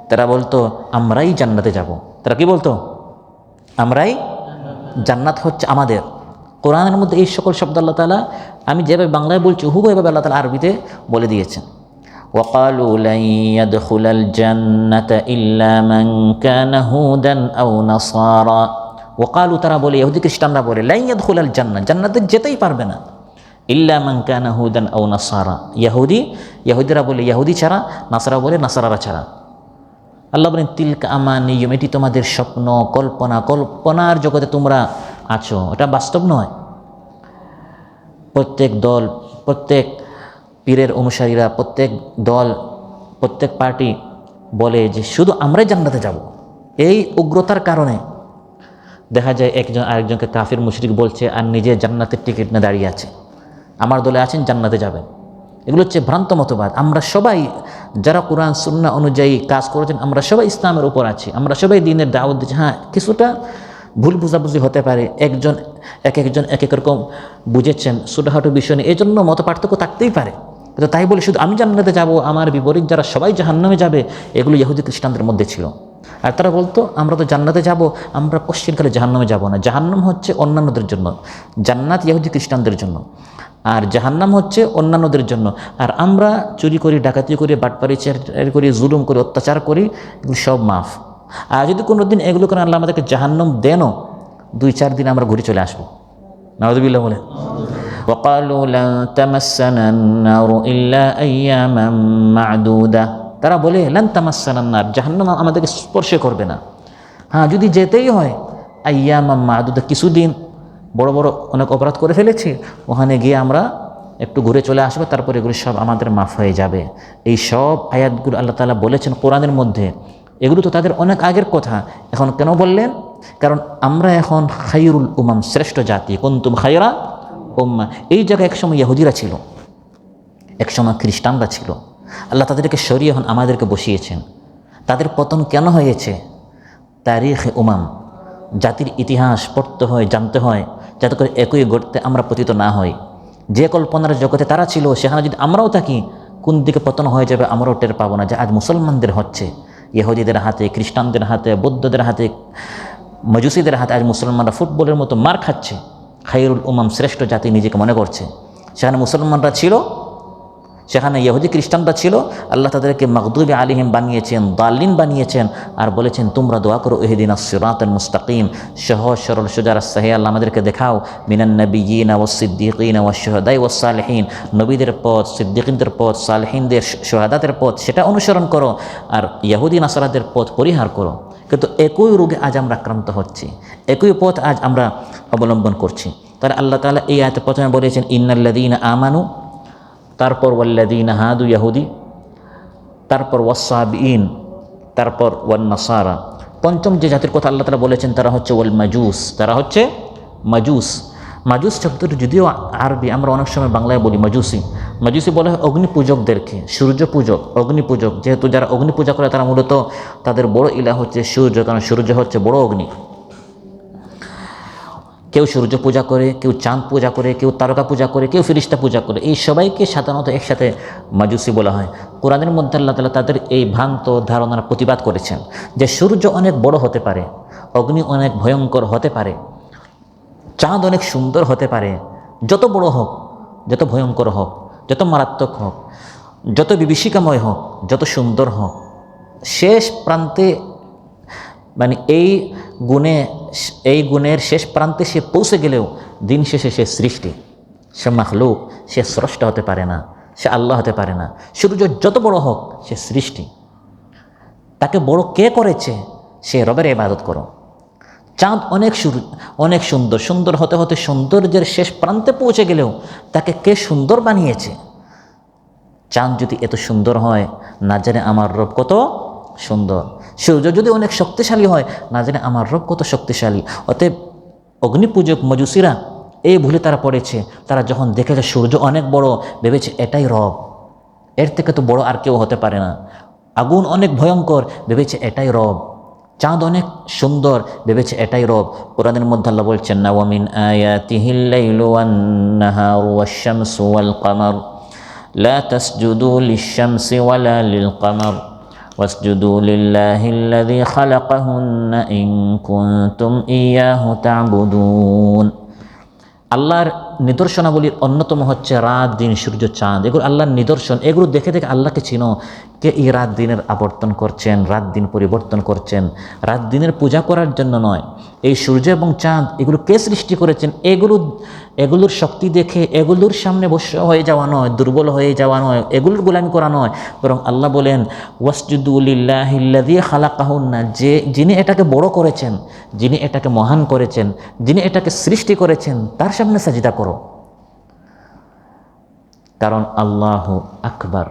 তারা বলতো আমরাই জান্নাতে যাব। তারা কি বলতো? আমরাই জান্নাত হচ্ছে আমাদের। কোরআনের মধ্যে এই সকল শব্দ আল্লাহ তাআলা, আমি যেভাবে বাংলায় বলছি হুবহু এভাবে আল্লাহ তাআলা আরবিতে বলে দিয়েছেন। وقالوا لن يدخل الجنة إلا من كان هودا أو نصارى। وقالوا তারা বলে, ইহুদি খ্রিস্টানরা বলে, লা ইয়াদখুলাল জান্নাহ, জান্নাতে যেতেই পারবে না, ইল্লা মান কানা হুদান আও নাসারা, ইহুদিরা বলে ইহুদি ছাড়া, নাসারা বলে নাসারারা ছাড়া। আল্লাহ বলেন তিলকা আমানিয়ুম, এটি তোমাদের স্বপ্ন, কল্পনার জগতে তোমরা আছো, এটা বাস্তব নয়। প্রত্যেক দল, প্রত্যেক পীরের অনুসারীরা, প্রত্যেক দল, প্রত্যেক পার্টি বলে যে শুধু আমরাই জান্নাতে যাব। এই উগ্রতার কারণে দেখা যায় একজন আরেকজনকে কাফির মুশরিক বলছে আর নিজে জান্নাতের টিকিট নিয়ে দাঁড়িয়ে আছে, আমার দলে আছেন, জান্নাতে যাবেন। এগুলো হচ্ছে ভ্রান্ত মতবাদ। আমরা সবাই যারা কোরআন সুন্নাহ অনুযায়ী কাজ করেছেন, আমরা সবাই ইসলামের উপর আছি, আমরা সবাই দ্বীনের দাওয়াত দিচ্ছি। হ্যাঁ, কিছুটা ভুল বুঝাবুঝি হতে পারে, একজন এক এক রকম বুঝেছেন ছোটোখাটো বিষয় নিয়ে, এই জন্য মত পার্থক্য থাকতেই পারে। কিন্তু তাই বলে শুধু আমি জান্নাতে যাব, আমার বিপরীত যারা সবাই জাহান্নামে যাবে, এগুলো ইহুদি খ্রিস্টানদের মধ্যে ছিল। আর তারা বলতো আমরা তো জান্নাতে যাব, আমরা পশ্চিমকালে জাহান্নামে যাব না। জাহান্নাম হচ্ছে অন্যান্যদের জন্য, জান্নাত ইহুদি খ্রিস্টানদের জন্য, আর জাহান্নাম হচ্ছে অন্যান্যদের জন্য। আর আমরা চুরি করি, ডাকাতি করি, বাটপারি করি, জুলুম করি, অত্যাচার করি, এগুলো সব মাফ। আর যদি কোনো দিন এগুলো করে আল্লাহ আমাদেরকে জাহান্নাম দেনও, 2-4 দিন আমরা ঘুরে চলে আসবো। নাউযুবিল্লাহ বলে। وقالوا لن تمسنا النار إلا أياما معدودة, তারা বলে লান তামাসসানা নার, জাহান্নাম আমাদেরকে স্পর্শ করবে না। হ্যাঁ, যদি যেতেই হয় আইয়ামা মাদুদা, কিছুদিন, বড় বড় অনেক অপরাধ করে ফেলেছি, ওখানে গিয়ে আমরা একটু ঘুরে চলে আসবো, তারপরে এগুলো সব আমাদের মাফ হয়ে যাবে। এই সব আয়াতগুলো আল্লাহ তাআলা বলেছেন কোরআনের মধ্যে। এগুলো তো তাদের অনেক আগের কথা, এখন কেন বললেন? কারণ আমরা এখন খায়রুল উমাম, শ্রেষ্ঠ জাতি, কুনতুম খায়রা উম্মাহ। এই জায়গায় একসময় ইহুদিরা ছিল, একসময় খ্রিস্টানরা ছিল। আল্লাহ তাদেরকে সরিয়ে এখন আমাদেরকে বসিয়েছেন। তাদের পতন কেন হয়েছে? তারিখে উমাম, জাতির ইতিহাস পড়তে হয়, জানতে হয়, যাতে করে একই গড়তে আমরা পতিত না হই। যে কল্পনার জগতে তারা ছিল, সেখানে যদি আমরাও থাকি, কোন দিকে পতন হয়ে যাবে আমরাও টের পাবো না। যে আজ মুসলমানদের হচ্ছে, ইহুদিদের হাতে, খ্রিস্টানদের হাতে, বৌদ্ধদের হাতে, মজুসিদের হাতে আজ মুসলমানরা ফুটবলের মতো মার খাচ্ছে। খায়রুল উমাম, শ্রেষ্ঠ জাতি নিজেকে মনে করছে। সেখানে মুসলমানরা ছিল, সেখানে ইহুদি খ্রিস্টানরা ছিল, আল্লাহ তাদেরকে মাগদুবি আলিহিম বানিয়েছেন, দাল্লিন বানিয়েছেন, আর বলেছেন তোমরা দোয়া করো ইহদিনাস সিরাতাল মুস্তাকিম, সহজ সরল সোজা রাস্তা হে আল্লাহ আমাদেরকে দেখাও, মিনান নাবিয়িনা ওয়াস সিদ্দিকিনা ওয়াশ শুহাদাই ওয়াস সালিহিন, নবীদের পথ, সিদ্দিকিনদের পথ, সালেহিনদের, শুহাদাদের পথ, সেটা অনুসরণ করো, আর ইহুদি নাসারাদের পথ পরিহার করো। কিন্তু একই রোগে আজ আমরা আক্রান্ত হচ্ছি, একই পথ আজ আমরা অবলম্বন করছি। তাহলে আল্লাহ তাআলা এই আয়াতে প্রথমে বলেছেন ইন্নাল্লাযীনা আমানু, তারপর ওয়াল্লাযীনা হাদু ইহুদি, তারপর ওয়াসসাবিইন, তারপর ওয়ান নাসারা। পঞ্চম যে জাতির কথা আল্লাহ তাআলা বলেছেন তারা হচ্ছে ওয়াল মাজুস, তারা হচ্ছে মাজুস। মাজুস শব্দটি যদিও আরবি, আমরা অনেক সময় বাংলায় বলি মাজুসি। মাজুসি বলা হয় অগ্নি পূজকদেরকে, সূর্য পূজক, অগ্নি পূজক। যেহেতু যারা অগ্নি পূজা করে তারা মূলত তাদের বড় ইলাহ হচ্ছে সূর্য, কারণ সূর্য হচ্ছে বড় অগ্নি। কেউ সূর্য পূজা করে, কেউ চাঁদ পূজা করে, কেউ তারকা পূজা করে, কেউ ফিরিস্তা পূজা করে। এই সবাইকে সাধারণত একসাথে মাজুসি বলা হয়। কোরআনের মধ্যে আল্লাহ তাআলা তাদের এই ভ্রান্ত ধারণার প্রতিবাদ করেছেন যে সূর্য অনেক বড় হতে পারে, অগ্নি অনেক ভয়ঙ্কর হতে পারে, চাঁদ অনেক সুন্দর হতে পারে, যত বড় হোক, যত ভয়ঙ্কর হোক, যত মারাত্মক হোক, যত বিভীষিকাময় হোক, যত সুন্দর হোক, শেষ প্রান্তে মানে এই গুণের শেষ প্রান্তে সে পৌঁছে গেলেও দিন শেষে সে সৃষ্টি, সে মাখলুক, সে স্রষ্টা হতে পারে না, সে আল্লাহ হতে পারে না। সূর্য যত বড় হোক সে সৃষ্টি, তাকে বড় কে করেছে? সে রবের ইবাদত করো। চাঁদ অনেক সুন্দর, সুন্দর হতে হতে সৌন্দর্যের শেষ প্রান্তে পৌঁছে গেলেও তাকে কে সুন্দর বানিয়েছে? চাঁদ যদি এত সুন্দর হয়, না জানে আমার রব কত সুন্দর। সূর্য যদি অনেক শক্তিশালী হয়, না জানে আমার রব কত শক্তিশালী। অতএব অগ্নিপূজক মজুসিরা এই ভুলে তারা পড়েছে। তারা যখন দেখেছে সূর্য অনেক বড়, ভেবেছে এটাই রব, এর থেকে তো বড় আর কেউ হতে পারে না। আগুন অনেক ভয়ঙ্কর, ভেবেছে এটাই রব। চাঁদ অনেক সুন্দর, ভেবেছে এটাই রব। কোরআনের মধ্যে আল্লাহ বলছেন না ওয়া মিন আয়াতিহিল লাইলু ওয়ান নাহারু ওয়াশ-শামসু ওয়াল কামার লা তাসজুদু লিশ-শামসি ওয়ালা লিল-কামার ওয়াসজুদু লিল্লাহিল্লাযী খালাকাহুন্না ইন কুনতুম ইয়াহু তা'বুদুন। আল্লাহর নিদর্শনাবলীর অন্যতম হচ্ছে রাত, দিন, সূর্য, চাঁদ। এগুলো আল্লাহর নিদর্শন। এগুলো দেখে দেখে আল্লাহকে চিনো। কে এই রাত দিনের আবর্তন করছেন, রাত দিন পরিবর্তন করছেন। রাত দিনের পূজা করার জন্য নয়। এই সূর্য এবং চাঁদ এগুলো কে সৃষ্টি করেছেন, এগুলোর শক্তি দেখে এগুলোর সামনে বশ্য হয়ে যাওয়া নয়, দুর্বল হয়ে যাওয়া নয়, এগুলোর গোলামি করা নয়। বরং আল্লাহ বলেন ওয়াসজুদু লিল্লাহিল্লাযী খালাকাহুন্না, যিনি এটাকে বড় করেছেন, যিনি এটাকে মহান করেছেন, যিনি এটাকে সৃষ্টি করেছেন, তার সামনে সাজদা করো। কারণ আল্লাহু আকবার,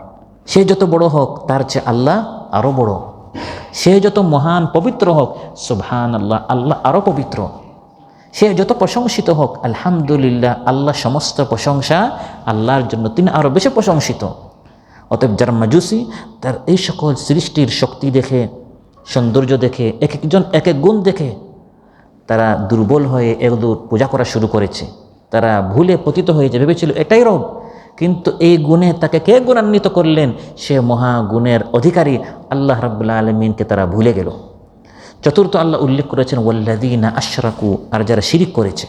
সে যত বড় হোক তার চেয়ে আল্লাহ আরও বড়। সে যত মহান পবিত্র হোক, সুবহানাল্লাহ, আল্লাহ আরও পবিত্র। সে যত প্রশংসিত হোক, আলহামদুলিল্লাহ, আল্লাহ সমস্ত প্রশংসা আল্লাহর জন্য, তিনি আরও বেশি প্রশংসিত। অতএব যারা মাজুসি, তার এই সকল সৃষ্টির শক্তি দেখে, সৌন্দর্য দেখে, এক একজন এক এক গুণ দেখে তারা দুর্বল হয়ে এগুলো পূজা করা শুরু করেছে। তারা ভুলে পতিত হয়েছে, ভেবেছিল এটাই রব। কিন্তু এই গুণে তাকে কে গুণান্বিত করলেন? সে মহাগুণের অধিকারী আল্লাহ রাব্বুল আলামিনকে তারা ভুলে গেল। চতুর্থ আল্লাহ উল্লেখ করেছেন ওয়াল্লাযীনা আশরাকু, আর যারা শিরিক করেছে।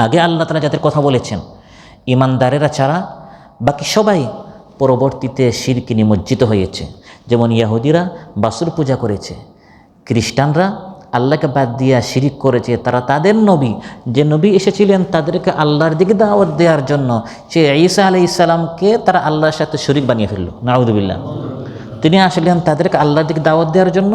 আগে আল্লাহ তাআলা যাদের কথা বলেছেন, ঈমানদারেরা ছাড়া বাকি সবাই পরবর্তীতে শিরকে নিমজ্জিত হয়েছে। যেমন ইহুদিরা বাসুর পূজা করেছে, খ্রিস্টানরা আল্লাহকে বাদ দিয়া শিরিক করেছে। তারা তাদের নবী, যে নবী এসেছিলেন তাদেরকে আল্লাহর দিকে দাওয়াত দেওয়ার জন্য, সে ঈসা আলাইহিস সালামকে তারা আল্লাহর সাথে শরীক বানিয়ে ফেলল। নাউযুবিল্লাহ। তিনি আসলেন তাদেরকে আল্লাহর দিকে দাওয়াত দেওয়ার জন্য,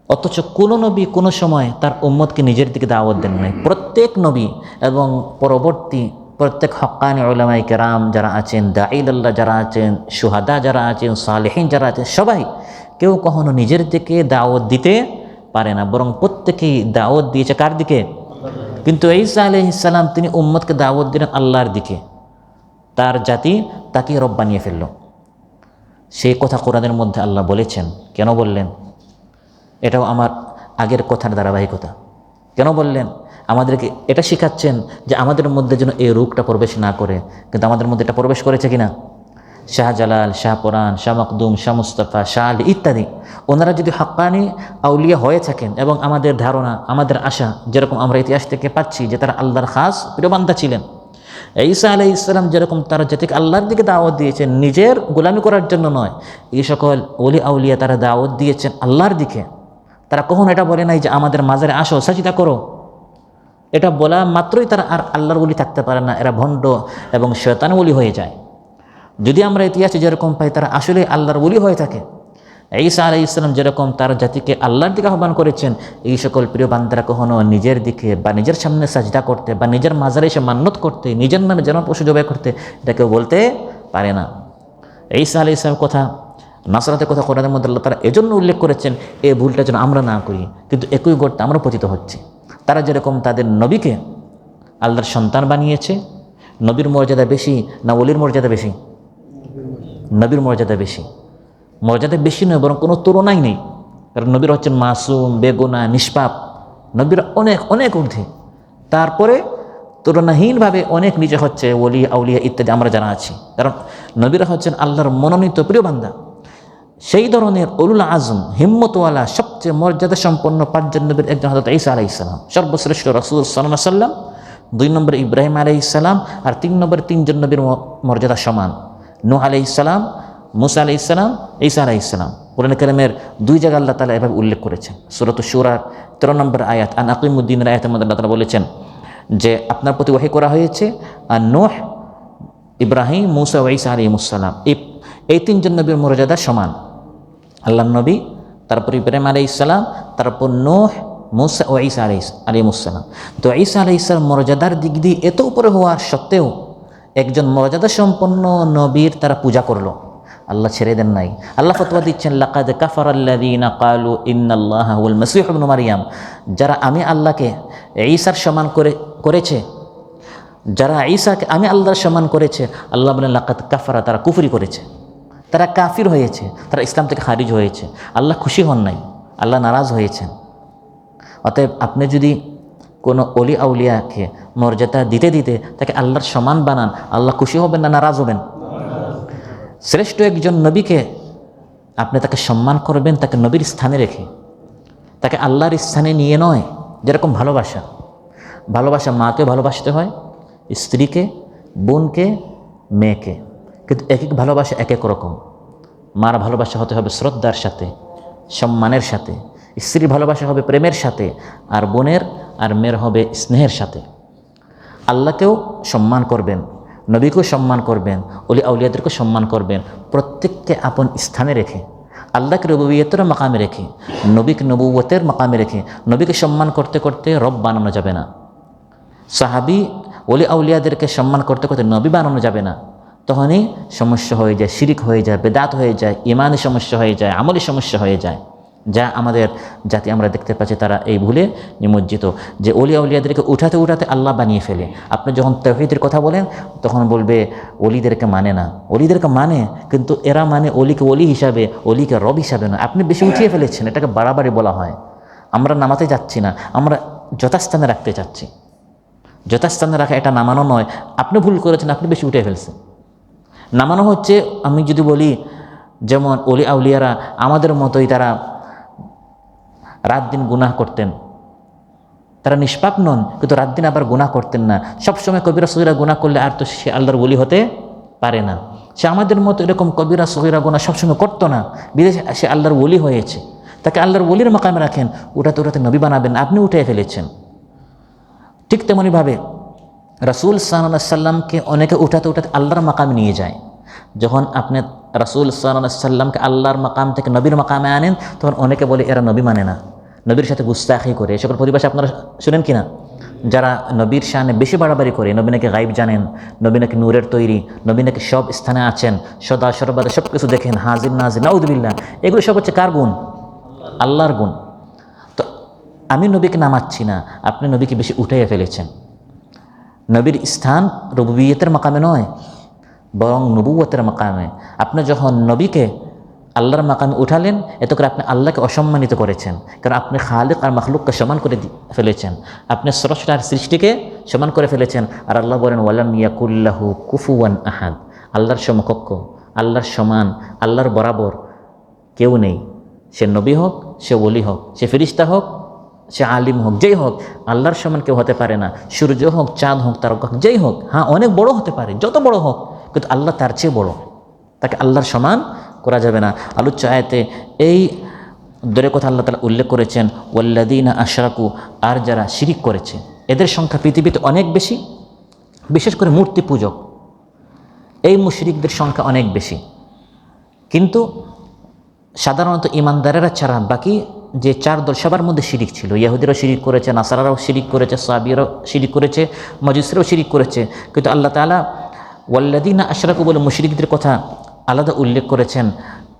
অথচ কোনো নবী কোনো সময় তার উম্মতকে নিজের দিকে দাওয়াত দেন নাই। প্রত্যেক নবী এবং পরবর্তী প্রত্যেক হক্কানি উলামায়ে কেরাম যারা আছেন, দাঈল্লাহ যারা আছেন, শুহাদা যারা আছেন, সালেহিন যারা আছেন, সবাই কেউ কখনো নিজের দিকে দাওয়াত দিতে পারে না, বরং প্রত্যেকেই দাওয়াত দিয়েছে কার দিকে? কিন্তু ঈসা আলাইহিস সালাম তিনি উম্মতকে দাওয়াত দিলেন আল্লাহর দিকে। তার জাতি তাকে রব বানিয়ে ফেলল। সেই কথা কোরআনের মধ্যে আল্লাহ বলেছেন। কেন বললেন? এটাও আমার আগের কথার ধারাবাহিকতা। কেন বললেন? আমাদেরকে এটা শেখাচ্ছেন যে আমাদের মধ্যে যেন এই রূপটা প্রবেশ না করে। কিন্তু আমাদের মধ্যে এটা প্রবেশ করেছে কিনা? শাহজালাল, শাহপরান, শাহ মখদুম, শাহ মুস্তাফা, শাহ আলী ইত্যাদি, ওনারা যদি হাক্কানি আউলিয়া হয়ে থাকেন, এবং আমাদের ধারণা, আমাদের আশা, যেরকম আমরা ইতিহাস থেকে পাচ্ছি যে তারা আল্লাহর খাস প্রিয় বান্দা ছিলেন, ঈসা আলাইহিস সালাম যেরকম তার জাতিকে আল্লাহর দিকে দাওয়াত দিয়েছেন, নিজের গোলামি করার জন্য নয়, এই সকল ওলি আউলিয়া তারা দাওয়াত দিয়েছেন আল্লাহর দিকে। তারা কখনো এটা বলে নাই যে আমাদের মাজারে আসো সাজদা করো। এটা বলা মাত্রই তারা আর আল্লাহর ওলি থাকতে পারে না, এরা ভণ্ড এবং শয়তান ওলি হয়ে যায়। যদি আমরা ইতিহাসে যেরকম পাই তারা আসলে আল্লাহর ওলি হয়ে থাকে। ঈসা আলাইহিস সালাম যেরকম তার জাতিকে আল্লাহর দিকে আহ্বান করেছেন, এই সকল প্রিয় বান্দারা কখনো নিজের দিকে বা নিজের সামনে সাজদা করতে বা নিজের মাজারে এসে মান্নত করতে, নিজের নামে যেন পশু জবাই করতে, এটা কেউ বলতে পারে না। ঈসা আলাইহিস সালামের কথা, নাসরাতের কথা কোরআনের মধ্যে আল্লাহ তারা এজন্য উল্লেখ করেছেন এই ভুলটা যেন আমরা না করি, কিন্তু একই গর্তে আমরা পতিত হচ্ছি। তারা যেরকম তাদের নবীকে আল্লাহর সন্তান বানিয়েছে, নবীর মর্যাদা বেশি না ওলির মর্যাদা বেশি? নবীর মর্যাদা বেশি। মর্যাদা বেশি নয়, বরং কোনো তুলনাই নেই। কারণ নবীরা হচ্ছেন মাসুম, বেগুনা, নিষ্পাপ। নবীরা অনেক অনেক ঊর্ধ্বে। তারপরে তুলনাহীনভাবে অনেক নিচে হচ্ছে ওলি আউলিয়া ইত্যাদি আমরা জানা আছি। কারণ নবীরা হচ্ছেন আল্লাহর মনোনীত প্রিয় বান্দা। সেই ধরনের উলুল আজম, হিম্মতওয়ালা, সবচেয়ে মর্যাদা সম্পন্ন ৫ জন নবীর একজন হযরত ঈসা আলাইহিস সালাম, সর্বশ্রেষ্ঠ রাসূল সাল্লাল্লাহু আলাইহি সাল্লাম। ২ নম্বরে ইব্রাহিম আলাইহিস সালাম, আর ৩ নম্বরে ৩ জন নবীর মর্যাদা সমান, নূহ আলাইহিস সালাম, মুসা আলাইহিস সালাম, ঈসা আলাইহিস সালাম। কোরআনে কারীমের ২ জায়গায় আল্লাহ তাআলা এভাবে উল্লেখ করেছেন। সূরাতুশ শূরার ১৩ নম্বর আয়াত, আন আকিমুদ্দিনের আয়াতের মধ্যে আল্লাহ তাআলা বলেছেন যে আপনার প্রতি ওহী করা হয়েছে আর নূহ, ইব্রাহিম, মুসা ও ঈসা আলাইহিস সালাম, এই ৩ জন নবীর মর্যাদা সমান। আল্লাহর নবী, তারপর ইব্রাহিম আলাইহিস সালাম, তারপর নূহ, মুসা ও ঈসা আলাইহিস সালাম। তো ঈসা আলাইহিস সালাম মর্যাদার দিক দিয়ে এত উপরে হওয়ার সত্ত্বেও একজন মর্যাদা সম্পন্ন নবীর তারা পূজা করলো, আল্লাহ ছেড়ে দেন নাই। আল্লাহ ফতোয়া দিচ্ছেন, লাকাদ কাফারাল্লাযীনা ক্বালু ইন্নাল্লাহা হুয়াল মাসীহু ইবনু মারইয়াম। যারা আমি আল্লাহকে ঈসার সমান করেছে, যারা ঈসাকে আমি আল্লাহর সমান করেছে, আল্লাহ বলেন লাকাদ কাফারা, তারা কুফরি করেছে, তারা কাফির হয়েছে, তারা ইসলাম থেকে খারিজ হয়েছে। আল্লাহ খুশি হন নাই, আল্লাহ নারাজ হয়েছেন। অতএব আপনি যদি কোনো অলি আউলিয়াকে মর্যাদা দিতে দিতে তাকে আল্লাহর সমান বানান, আল্লাহ খুশি হবেন না নারাজ হবেন? শ্রেষ্ঠ একজন নবীকে আপনি তাকে সম্মান করবেন, তাকে নবীর স্থানে রেখে, তাকে আল্লাহর স্থানে নিয়ে নয়। যেরকম ভালোবাসা মাকে ভালোবাসতে হয়, স্ত্রীকে, বোনকে, মেয়েকে, কিন্তু এক এক ভালোবাসা এক এক রকম। মার ভালোবাসা হতে হবে শ্রদ্ধার সাথে, সম্মানের সাথে, স্ত্রীর ভালোবাসা হবে প্রেমের সাথে, আর বোনের আর মেয়ের হবে স্নেহের সাথে। আল্লাহকেও সম্মান করবেন, নবীকেও সম্মান করবেন, ওলি আউলিয়াদেরকেও সম্মান করবেন, প্রত্যেককে আপন স্থানে রেখে, আল্লাহকে রুবুবিয়তের মাকামে রেখে, নবীকে নবুয়তের মাকামে রেখে। নবীকে সম্মান করতে করতে রব বানানো যাবে না, সাহাবী ওলি আউলিয়াদেরকে সম্মান করতে করতে নবী বানানো যাবে না। তখনই সমস্যা হয়ে যায়, শিরিক হয়ে যায়, বেদাত হয়ে যায়, ইমানি সমস্যা হয়ে যায়, আমলি সমস্যা হয়ে যায়, যা আমাদের জাতি আমরা দেখতে পাচ্ছি তারা এই ভুলে নিমজ্জিত, যে ওলি আউলিয়াদেরকে উঠাতে উঠাতে আল্লাহ বানিয়ে ফেলে। আপনি যখন তাওহীদের কথা বলেন তখন বলবে ওলিদেরকে মানে না, ওলিদেরকে মানে, কিন্তু এরা মানে ওলিকে ওলি হিসাবে, ওলিকে রব হিসাবে না। আপনি বেশি উঠিয়ে ফেলেছেন, এটাকে বাড়াবাড়ি বলা হয়। আমরা নামাতে যাচ্ছি না, আমরা যথাস্থানে রাখতে চাচ্ছি। যথাস্থানে রাখা এটা নামানো নয়, আপনি ভুল করেছেন, আপনি বেশি উঠে ফেলছেন। নামানো হচ্ছে, আমি যদি বলি যেমন ওলি আউলিয়ারা আমাদের মতোই তারা রাত দিন গুনাহ করতেন, তারা নিষ্পাপ নন, কিন্তু রাত দিন আবার গুনাহ করতেন না। সবসময় কবিরা সগীরা গুনাহ করলে আর তো সে আল্লাহর ওলি হতে পারে না। সে আমাদের মতো এরকম কবিরা সগীরা গুনাহ সবসময় করতো না, বিদেশে সে আল্লাহর ওলি হয়েছে। তাকে আল্লাহর ওলির মাকামে রাখেন, উঠাতে উঠাতে নবী বানাবেন, আপনি উঠে ফেলেছেন। ঠিক তেমনইভাবে রাসূল সাল্লাল্লাহু আলাইহি সাল্লামকে অনেকে উঠাতে উঠাতে আল্লাহর মাকামে নিয়ে যায়। যখন আপনি রাসূল সাল্লাল্লাহু আলাইহি সাল্লামকে আল্লাহর মাকাম থেকে নবীর মাকামে আনেন, তখন অনেকে বলে এরা নবী মানে না, নবীর সাথে গুস্তাখি করে। এ সকল পরিভাষা আপনারা শুনেন কি না? যারা নবীর শানে বেশি বাড়াবাড়ি করে, নবী নাকি গায়েব জানেন, নবী নাকি নূরের তৈরি, নবী নাকি সব স্থানে আছেন, সদা সর্বদা সব কিছু দেখেন, হাজির নাজির, নাউযুবিল্লাহ, এগুলো সব হচ্ছে কার গুণ? আল্লাহর গুণ। তো আমি নবীকে নামাচ্ছি না, আপনি নবীকে বেশি উঠাইয়া ফেলেছেন। নবীর স্থান রুবুবিয়তের মাকামে নয়, বরং নবুয়তের মাকামে। আপনি যখন নবীকে আল্লাহর মাকামে উঠালেন, এত করে আপনি আল্লাহকে অসম্মানিত করেছেন, কারণ আপনি খালিক আর মাখলুককে সমান করে ফেলেছেন, আপনি স্রষ্টার সৃষ্টিকে সমান করে ফেলেছেন। আর আল্লাহ বলেন ওয়ালাম ইয়াকুল্লাহু কুফুয়ান আহাদ, আল্লাহর সমকক্ষ, আল্লাহর সমান, আল্লাহর বরাবর কেউ নেই। সে নবী হোক, সে ওলি হোক, সে ফেরেশতা হোক, সে আলিম হোক, যেই হোক, আল্লাহর সমান কেউ হতে পারে না। সূর্য হোক, চাঁদ হোক, তারকা হোক, যেই হোক, হ্যাঁ অনেক বড় হতে পারে, যত বড় হোক, কিন্তু আল্লাহ তার চেয়ে বড়, তাকে আল্লাহর সমান করা যাবে না। আলোচ্য আয়াতে এই দূরের কথা আল্লাহ তাআলা উল্লেখ করেছেন, ওয়াল্লাযীনা আশরাকু, আর যারা শিরিক করেছে, এদের সংখ্যা পৃথিবীতে অনেক বেশি। বিশেষ করে মূর্তি পূজক, এই মুশরিকদের সংখ্যা অনেক বেশি। কিন্তু সাধারণত ইমানদারেরা ছাড়া বাকি যে চার দল, সবার মধ্যে শিরিক ছিল। ইহুদিরাও শিরিক করেছে, নাসারারাও শিরিক করেছে, সাবিয়ারাও শিরিক করেছে, মজুসিরাও শিরিক করেছে। কিন্তু আল্লাহ তাআলা ওয়াল্লাযীনা আশরাকু বলে মুশরিকদের কথা আলাদা উল্লেখ করেছেন।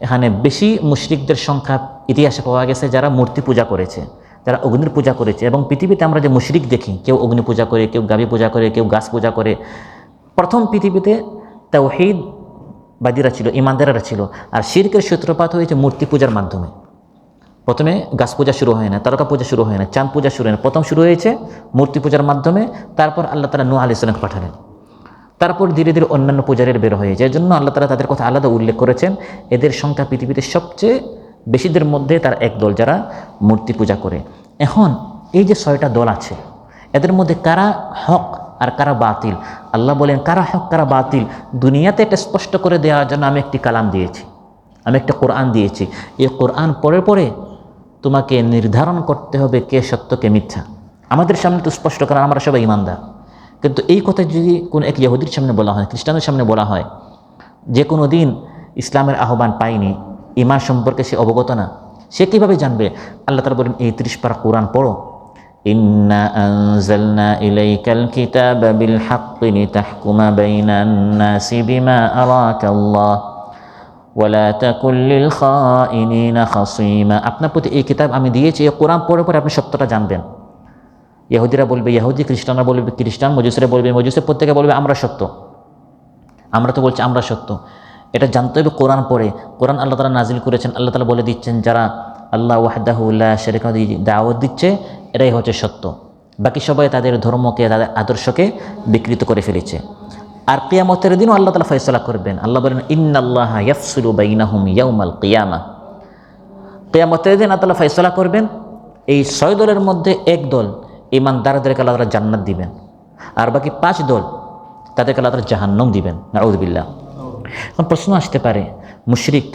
এখানে বেশি মুশরিকদের সংখ্যা ইতিহাসে পাওয়া গেছে যারা মূর্তি পূজা করেছে, যারা অগ্নির পূজা করেছে। এবং পৃথিবীতে আমরা যে মুশরিক দেখি, কেউ অগ্নি পূজা করে, কেউ গাভী পূজা করে, কেউ গাছ পূজা করে, প্রথম পৃথিবীতে তাওহীদবাদীরা ছিল, ইমানদারেরা ছিল। আর শিরকের সূত্রপাত হয়েছে মূর্তি পূজার মাধ্যমে। প্রথমে গাছ পূজা শুরু হয় না, তারকা পূজা শুরু হয় না, চাঁদ পূজা শুরু হয় না, প্রথম শুরু হয়েছে মূর্তি পূজার মাধ্যমে। তারপর আল্লাহ তাআলা নূহ আলাইহিস সালামকে পাঠালেন। তারপর ধীরে ধীরে অন্যান্য পূজারীর বের হয়েছে। এর জন্য আল্লাহ তাআলা তাদের কথা আলাদা উল্লেখ করেছেন। এদের সংখ্যা পৃথিবীতে সবচেয়ে বেশিদের মধ্যে তারা এক দল, যারা মূর্তি পূজা করে। এখন এই যে 6টা দল আছে, এদের মধ্যে কারা হক আর কারা বাতিল, আল্লাহ বলেন কারা হক কারা বাতিল দুনিয়াতে এটা স্পষ্ট করে দেওয়ার জন্য আমি একটি কালাম দিয়েছি, আমি একটা কোরআন দিয়েছি। এই কোরআন পড়ে পড়ে তোমাকে নির্ধারণ করতে হবে কে সত্য কে মিথ্যা। আমাদের সামনে তো স্পষ্ট, কারণ আমরা সবাই ইমানদার। কিন্তু এই কথা যদি কোনো এক ইহুদির সামনে বলা হয়, খ্রিস্টানের সামনে বলা হয়, যে কোনো দিন ইসলামের আহ্বান পায়নি, ঈমান সম্পর্কে সে অবগত না, সে কীভাবে জানবে? আল্লাহ তাআলা বলেন এই 30 পারা কোরআন পড়ো, ইন্না আনজালনা ইলাইকাল কিতাবা বিল হাক্কি লিতাহকুমা বাইনান নাসি বিমা আরাকাল্লাহ ওয়ালা তাকুল লিল খাইনিনা খাসীমা। আপনার প্রতি এই কিতাব আমি দিয়েছি, এই কোরআন পড়ে পড়ে আপনি সত্যটা জানবেন। ইহুদিরা বলবে ইহুদি, খ্রিস্টানরা বলবে খ্রিস্টান, মজুসিরা বলবে মজুসি, প্রত্যেকে বলবে আমরা সত্য। আমরা তো বলছি আমরা সত্য, এটা জানতে হবে কোরআন পড়ে। কোরআন আল্লাহ তাআলা নাজিল করেছেন, আল্লাহ তাআলা বলে দিচ্ছেন যারা আল্লাহ ওয়াহদাহু লা শারীকা লাহু দাওয়াত দিচ্ছে, এটাই হচ্ছে সত্য। বাকি সবাই তাদের ধর্মকে, তাদের আদর্শকে বিকৃত করে ফেলেছে। আর কিয়ামতের দিনও আল্লাহ তাআলা ফয়সালা করবেন। আল্লাহ বলেন ইন্নাল্লাহা ইয়াফসুলু বাইনাহুম ইয়াউমাল কিয়ামা। কিয়ামতের দিন আল্লাহ তাআলা ফয়সালা করবেন। এই 6 দলের মধ্যে এক দল ঈমানদারদেরকে আল্লাহ তাআলা জান্নাত দিবেন, আর বাকি 5 দল তাদেরকে আল্লাহ তাআলা জাহান্নাম দিবেন। নাউযুবিল্লাহ। এখন প্রশ্ন আসতে পারে, মুশরিক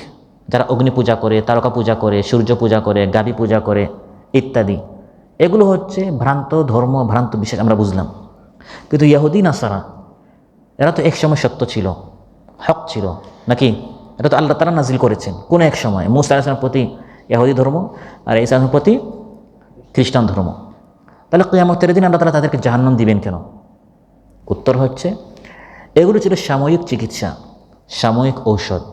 যারা অগ্নি পূজা করে, তারকা পূজা করে, সূর্য পূজা করে, গাভী পূজা করে ইত্যাদি, এগুলো হচ্ছে ভ্রান্ত ধর্ম, ভ্রান্ত বিশ্বাস, আমরা বুঝলাম। কিন্তু ইহুদি নাসারা এরা তো এক সময় সত্য ছিল, হক ছিল নাকি? এটা তো আল্লাহ তাআলা নাজিল করেছেন কোনো এক সময়। মূসা আলাইহিস সালামের প্রতি ইহুদি ধর্ম, আর ঈসা আলাইহিস প্রতি খ্রিস্টান ধর্ম। তাহলে কিয়ামতের দিন আল্লাহ তাআলা তাদেরকে জাহান্নাম দিবেন কেন? উত্তর হচ্ছে এগুলো ছিল সাময়িক চিকিৎসা, সাময়িক ঔষধ,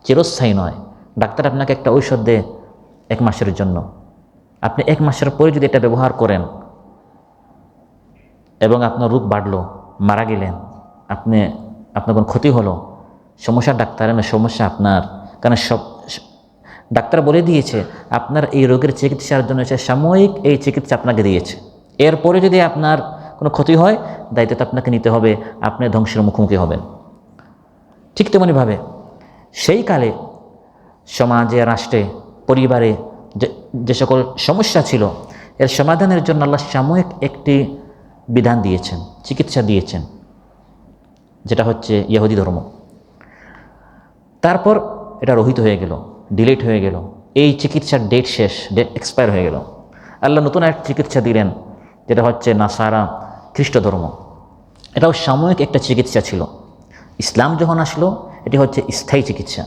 চিরস্থায়ী নয়। ডাক্তার আপনাকে একটা ঔষধ দেয় 1 মাসের জন্য, আপনি 1 মাসের পরে যদি এটা ব্যবহার করেন এবং আপনার রোগ বাড়লো, মারা গেলেন, আপনার কোনো ক্ষতি হলো, সমস্যা ডাক্তারের না, সমস্যা আপনার। কারণ ডাক্তার বলে দিয়েছে আপনার এই রোগের চিকিৎসার জন্য সে সাময়িক এই চিকিৎসা আপনাকে দিয়েছে। এরপরে যদি আপনার কোনো ক্ষতি হয়, দায়িত্ব আপনাকে নিতে হবে, আপনি ধ্বংসের মুখোমুখি হবেন। ঠিক তেমনিভাবে সেই কালে সমাজে, রাষ্ট্রে, পরিবারে যে সকল সমস্যা ছিল, এর সমাধানের জন্য আল্লাহ সাময়িক একটি বিধান দিয়েছেন, চিকিৎসা দিয়েছেন, যেটা হচ্ছে ইহুদি ধর্ম। তারপর এটা রহিত হয়ে গেল, ডিলিট হয়ে গেল, এই চিকিৎসার ডেট শেষ, ডেট এক্সপায়ার হয়ে গেল। আল্লাহ নতুন এক চিকিৎসা দিলেন, যেটা হচ্ছে নাসারা, খ্রিস্ট ধর্ম। এটাও সাময়িক একটা চিকিৎসা ছিল। ইসলাম যখন আসলো, এটি হচ্ছে স্থায়ী চিকিৎসা।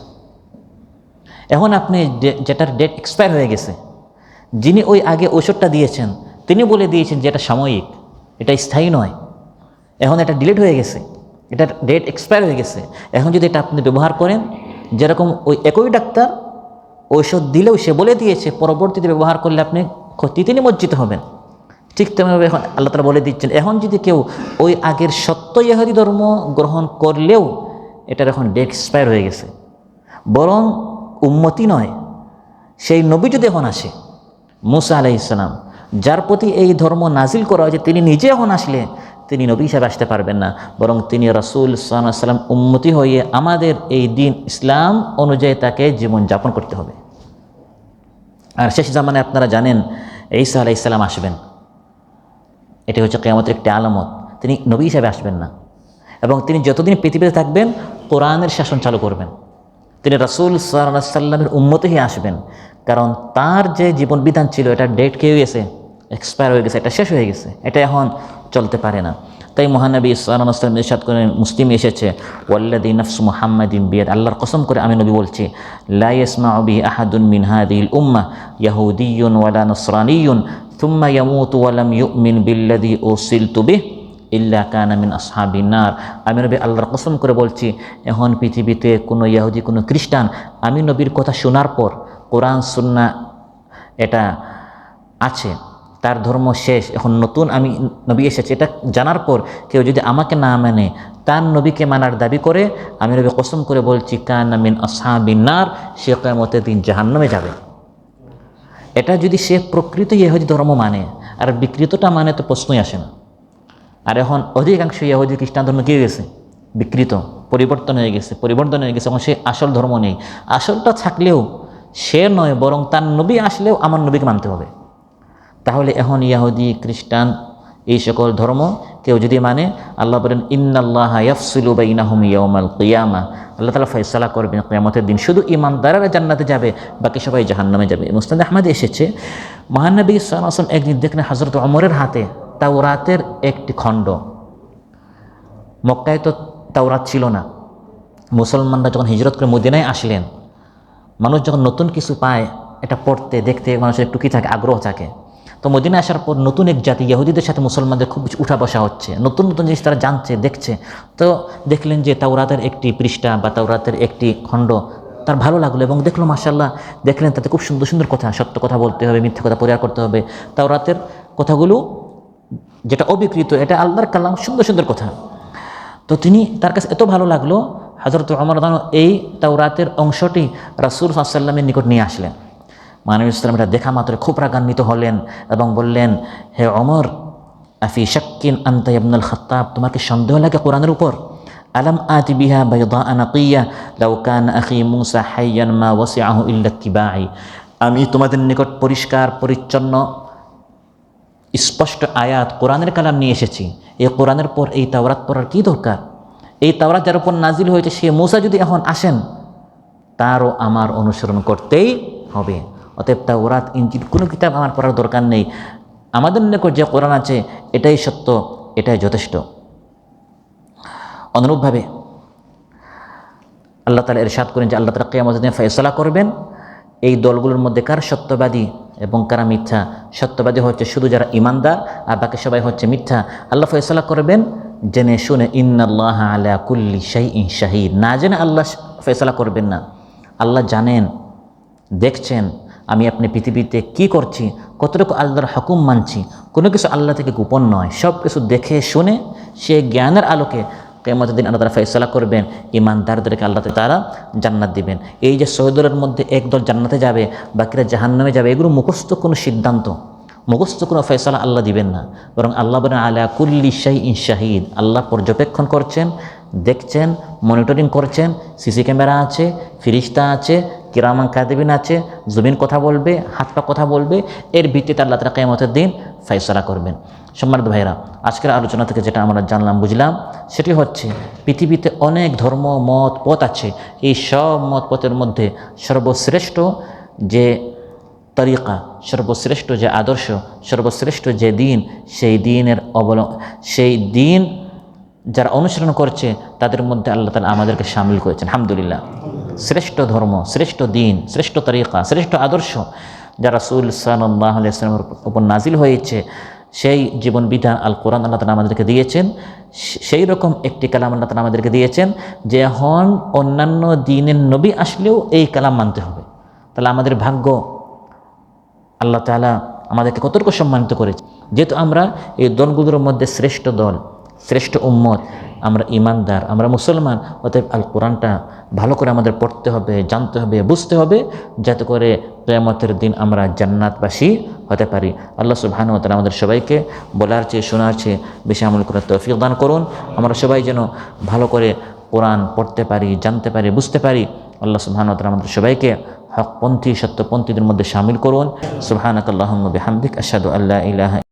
এখন আপনি যেটার ডেট এক্সপায়ার হয়ে গেছে, যিনি ওই আগে ওষুধটা দিয়েছেন তিনি বলে দিয়েছেন যে এটা সাময়িক, এটা স্থায়ী নয়, এখন এটা ডিলিট হয়ে গেছে, এটার ডেট এক্সপায়ার হয়ে গেছে। এখন যদি এটা আপনি ব্যবহার করেন, যেরকম ওই একই ডাক্তার ঔষধ দিলেও সে বলে দিয়েছে পরবর্তীতে ব্যবহার করলে আপনি ক্ষতিতে নিমজ্জিত হবেন, ঠিক তেমনভাবে এখন আল্লাহ তাআলা বলে দিচ্ছেন এখন যদি কেউ ওই আগের সত্য ইহুদি ধর্ম গ্রহণ করলেও এটার এখন ডেট এক্সপায়ার হয়ে গেছে, বরং উম্মতি নয়, সেই নবী যদি এখন আসে, মূসা আলাইহিস সালাম, যার প্রতি এই ধর্ম নাজিল করা হয়েছে, তিনি নিজে এখন আসলে তিনি নবী হিসাবে আসতে পারবেন না, বরং তিনি রাসূল সাল্লাল্লাহু আলাইহি ওয়াসাল্লাম উম্মতি হয়ে আমাদের এই দিন ইসলাম অনুযায়ী তাকে জীবনযাপন করতে হবে। আর শেষ জামানায় আপনারা জানেন ঈসা আলাইহিস সালাম আসবেন। এটি হচ্ছে কিয়ামতের একটি আলামত। তিনি নবী হিসাবে আসবেন না, এবং তিনি যতদিন পৃথিবীতে থাকবেন কোরআনের শাসন চালু করবেন। তিনি রাসূল সাল্লাল্লাহু আলাইহি সাল্লামের উম্মতে হয়ে আসবেন, কারণ তার যে জীবন বিধান ছিল এটা ডেট কে হয়ে গেছে, এক্সপায়ার হয়ে গেছে, এটা শেষ হয়ে গেছে, এটা এখন চলতে পারে না। তাই মহানবী সাল্লাল্লাহু আলাইহি ওয়াসাল্লাম ইরশাদ করেন, মুসলিম এসেছে, ওয়াল্লাযী নাফসু মুহাম্মাদিন বিয়াদ, আল্লাহর কসম করে আমি নবী বলছি, লা ইয়াসমাউ বিহি আহাদুন মিন হাযিহিল উম্মাহ ইয়াহুদিয়্যুন ওয়ালা নসরানিয়্যুন থুম্মা ইয়ামুতু ওয়া লাম ইউমিন বিল্লাযী উরসিলতু বিহি ইল্লা কানা মিন আসহাবিন নার। আমি নবী আল্লাহর কসম করে বলছি, এখন পৃথিবীতে কোনো ইহুদি, কোনো খ্রিস্টান আমি নবীর কথা শোনার পর, কোরআন সুন্নাহ এটা আছে, তার ধর্ম শেষ, এখন নতুন আমি নবী এসেছে, এটা জানার পর কেউ যদি আমাকে না মানে, তার নবীকে মানার দাবি করে, আমি নবী কসম করে বলছি, কানা মিন আসহাবিন নার, সে কিয়ামতের দিন জাহান্নামে যাবে। এটা যদি সে প্রকৃত ইহুদি ধর্ম মানে, আর বিকৃতটা মানে তো প্রশ্নই আসে না। আর এখন অধিকাংশ ইহুদি খ্রিস্টান ধর্ম কী হয়ে গেছে, বিকৃত, পরিবর্তন হয়ে গেছে, এখন সে আসল ধর্ম নেই। আসলটা থাকলেও সে নয়, বরং তার নবী আসলেও আমার নবীকে মানতে হবে। তাহলে এখন ইহুদি, খ্রিস্টান এই সকল ধর্ম কেউ যদি মানে, আল্লাহ বলেন, ইন্নাল্লাহা ইয়াফসিলু বাইনাহুম ইয়াউমাল কিয়ামা, আল্লাহ তাআলা ফয়সালা করবেন কিয়ামতের দিন, শুধু ঈমানদাররা জান্নাতে যাবে, বাকি সবাই জাহান্নামে যাবে। মুসনাদ আহমদে এসেছে, মহানবী সাল্লাল্লাহু আলাইহি ওয়াসাল্লাম একদিন দেখলেন হযরত ওমরের হাতে তাওরাতের একটি খণ্ড। মক্কায় তো তাওরাত ছিল না। মুসলমানরা যখন হিজরত করে মদিনায় আসলেন, মানুষ যখন নতুন কিছু পায়, এটা পড়তে দেখতে মানুষের একটু কী থাকে, আগ্রহ থাকে। তো মদিনায় আসার পর নতুন এক জাতি ইহুদিদের সাথে মুসলমানদের খুব উঠা বসা হচ্ছে, নতুন নতুন জিনিস তারা জানছে, দেখছে। তো দেখলেন যে তাওরাতের একটি পৃষ্ঠা বা তাওরাতের একটি খণ্ড তার ভালো লাগলো, এবং দেখলো মাশাআল্লাহ, দেখলেন তাতে খুব সুন্দর সুন্দর কথা, সত্য কথা বলতে হবে, মিথ্যা কথা পরিহার করতে হবে। তাওরাতের কথাগুলো যেটা অবিকৃত, এটা আল্লাহর কালাম, সুন্দর সুন্দর কথা। তো তিনি, তার কাছে এত ভালো লাগলো, হযরত ওমর রাদিয়াল্লাহু আনহু এই তাওরাতের অংশটি রাসূল সাল্লাল্লাহু আলাইহি ওয়াসাল্লামের নিকট নিয়ে আসলেন। মহানবী সাল্লাল্লাহু আলাইহি ওয়াসাল্লাম এটা দেখা মাত্র খুব রাগান্বিত হলেন এবং বললেন, হে ওমর, আফি শাক্কিন আনতা ইয়া ইবনুল খাত্তাব, তোমার কি সন্দেহ লাগে কোরআনের উপর? আলাম আতি বিহা বাইদা নাকিয়া লাউ কানা আখি মূসা হাইয়ান মা ওয়াসিআহু ইল্লা ইত্তিবাই, আমি তোমাদের নিকট পরিষ্কার পরিচ্ছন্ন স্পষ্ট আয়াত কোরআনের কালাম নিয়ে এসেছি। এই কোরআনের পর এই তাওরাত পড়ার কী দরকার? এই তাওরাত যার উপর নাজিল হয়েছে, সে মূসা যদি এখন আসেন, তারও আমার অনুসরণ করতেই হবে। অতএব তাওরাত, ইনজিল কোনো কিতাব আমার পড়ার দরকার নেই। আমাদের নিকট যে কোরআন আছে এটাই সত্য, এটাই যথেষ্ট। অনুরূপভাবে আল্লাহ তাআলা ইরশাদ করেন যে আল্লাহ তাআলা কিয়ামতের দিনে ফয়সালা করবেন এই দলগুলোর মধ্যে কার সত্যবাদী এবং কারা মিথ্যা। সত্যবাদী হচ্ছে শুধু যারা ঈমানদার, আর বাকি সবাই হচ্ছে মিথ্যা। আল্লাহ ফয়সালা করবেন জেনে শুনে, ইন্নাল্লাহা আলা কুল্লি শাইইন শাহিদ, না জেনে আল্লাহ ফয়সালা করবেন না। আল্লাহ জানেন, দেখছেন আমি আপনি পৃথিবীতে কি করছি, কতটুকু আল্লাহর হুকুম মানছি, কোনো কিছু আল্লাহ থেকে গোপন নয়। সব কিছু দেখে শুনে সে জ্ঞানের আলোকে কিয়ামতের দিন আল্লাহ তাআলা ফয়সালা করবেন, ঈমানদারদেরকে আল্লাহ তাআলা জান্নাত দিবেন। এই যে 100 দলের মধ্যে একদল জান্নাতে যাবে, বাকিরা জাহান্নামে যাবে, এগুলো মুখস্থ কোনো সিদ্ধান্ত, মুখস্থ কোনো ফয়সালা আল্লাহ দিবেন না, বরং আল্লাহ বলেন আলা কুল্লি শাইইন শাহিদ, আল্লাহ পর্যবেক্ষণ করছেন, দেখছেন, মনিটরিং করছেন। সিসি ক্যামেরা আছে, ফিরিস্তা আছে, কিরামান কাতিবিন আছে, জমিন কথা বলবে, হাত পা কথা বলবে, এর ভিত্তিতে আল্লাহ তাআলা কিয়ামতের দিন ফয়সালা করবেন। সম্মানিত ভাইরা, আজকের আলোচনা থেকে যেটা আমরা জানলাম, বুঝলাম, সেটি হচ্ছে পৃথিবীতে অনেক ধর্ম, মত, পথ আছে। এই সব মত পথের মধ্যে সর্বশ্রেষ্ঠ যে তরিকা, সর্বশ্রেষ্ঠ যে আদর্শ, সর্বশ্রেষ্ঠ যে দিন, সেই দিন যারা অনুসরণ করছে তাদের মধ্যে আল্লাহ তাআলা আমাদেরকে শামিল করেছেন। আলহামদুলিল্লাহ। শ্রেষ্ঠ ধর্ম, শ্রেষ্ঠ দিন, শ্রেষ্ঠ তরিকা, শ্রেষ্ঠ আদর্শ যা রাসূল সাল্লাল্লাহু আলাইহি ওয়াসাল্লামের উপর নাজিল হয়েছে, সেই জীবন বিধান আল কোরআন আল্লাহ তাআলা আমাদেরকে দিয়েছেন। সেই রকম একটি কালাম আল্লাহ তাআলা আমাদেরকে দিয়েছেন যে এখন অন্যান্য দিনের নবী আসলেও এই কালাম মানতে হবে। তাহলে আমাদের ভাগ্য, আল্লাহ তাআলা আমাদেরকে কতটুকু সম্মানিত করেছে। যেহেতু আমরা এই দলগুলোর মধ্যে শ্রেষ্ঠ দল, শ্রেষ্ঠ উম্মত, আমরা ঈমানদার, আমরা মুসলমান, অতএব আল কোরআনটা ভালো করে আমাদের পড়তে হবে, জানতে হবে, বুঝতে হবে, যাতে করে কিয়ামতের দিন আমরা জান্নাতবাসী হতে পারি। আল্লাহ সুবহানাহু ওয়া তাআলা আমাদের সবাইকে বলার চেয়ে শোনার চেয়ে বেশি আমল করার তৌফিক দান করুন। আমরা সবাই যেন ভালো করে কোরআন পড়তে পারি, জানতে পারি, বুঝতে পারি। আল্লাহ সুবহানাহু ওয়া তাআলা আমাদের সবাইকে হকপন্থী সত্যপন্থীদের মধ্যে শামিল করুন। সুবহানাকাল্লাহুম্মা বিহামদিক আশহাদু আল্লা ইলাহা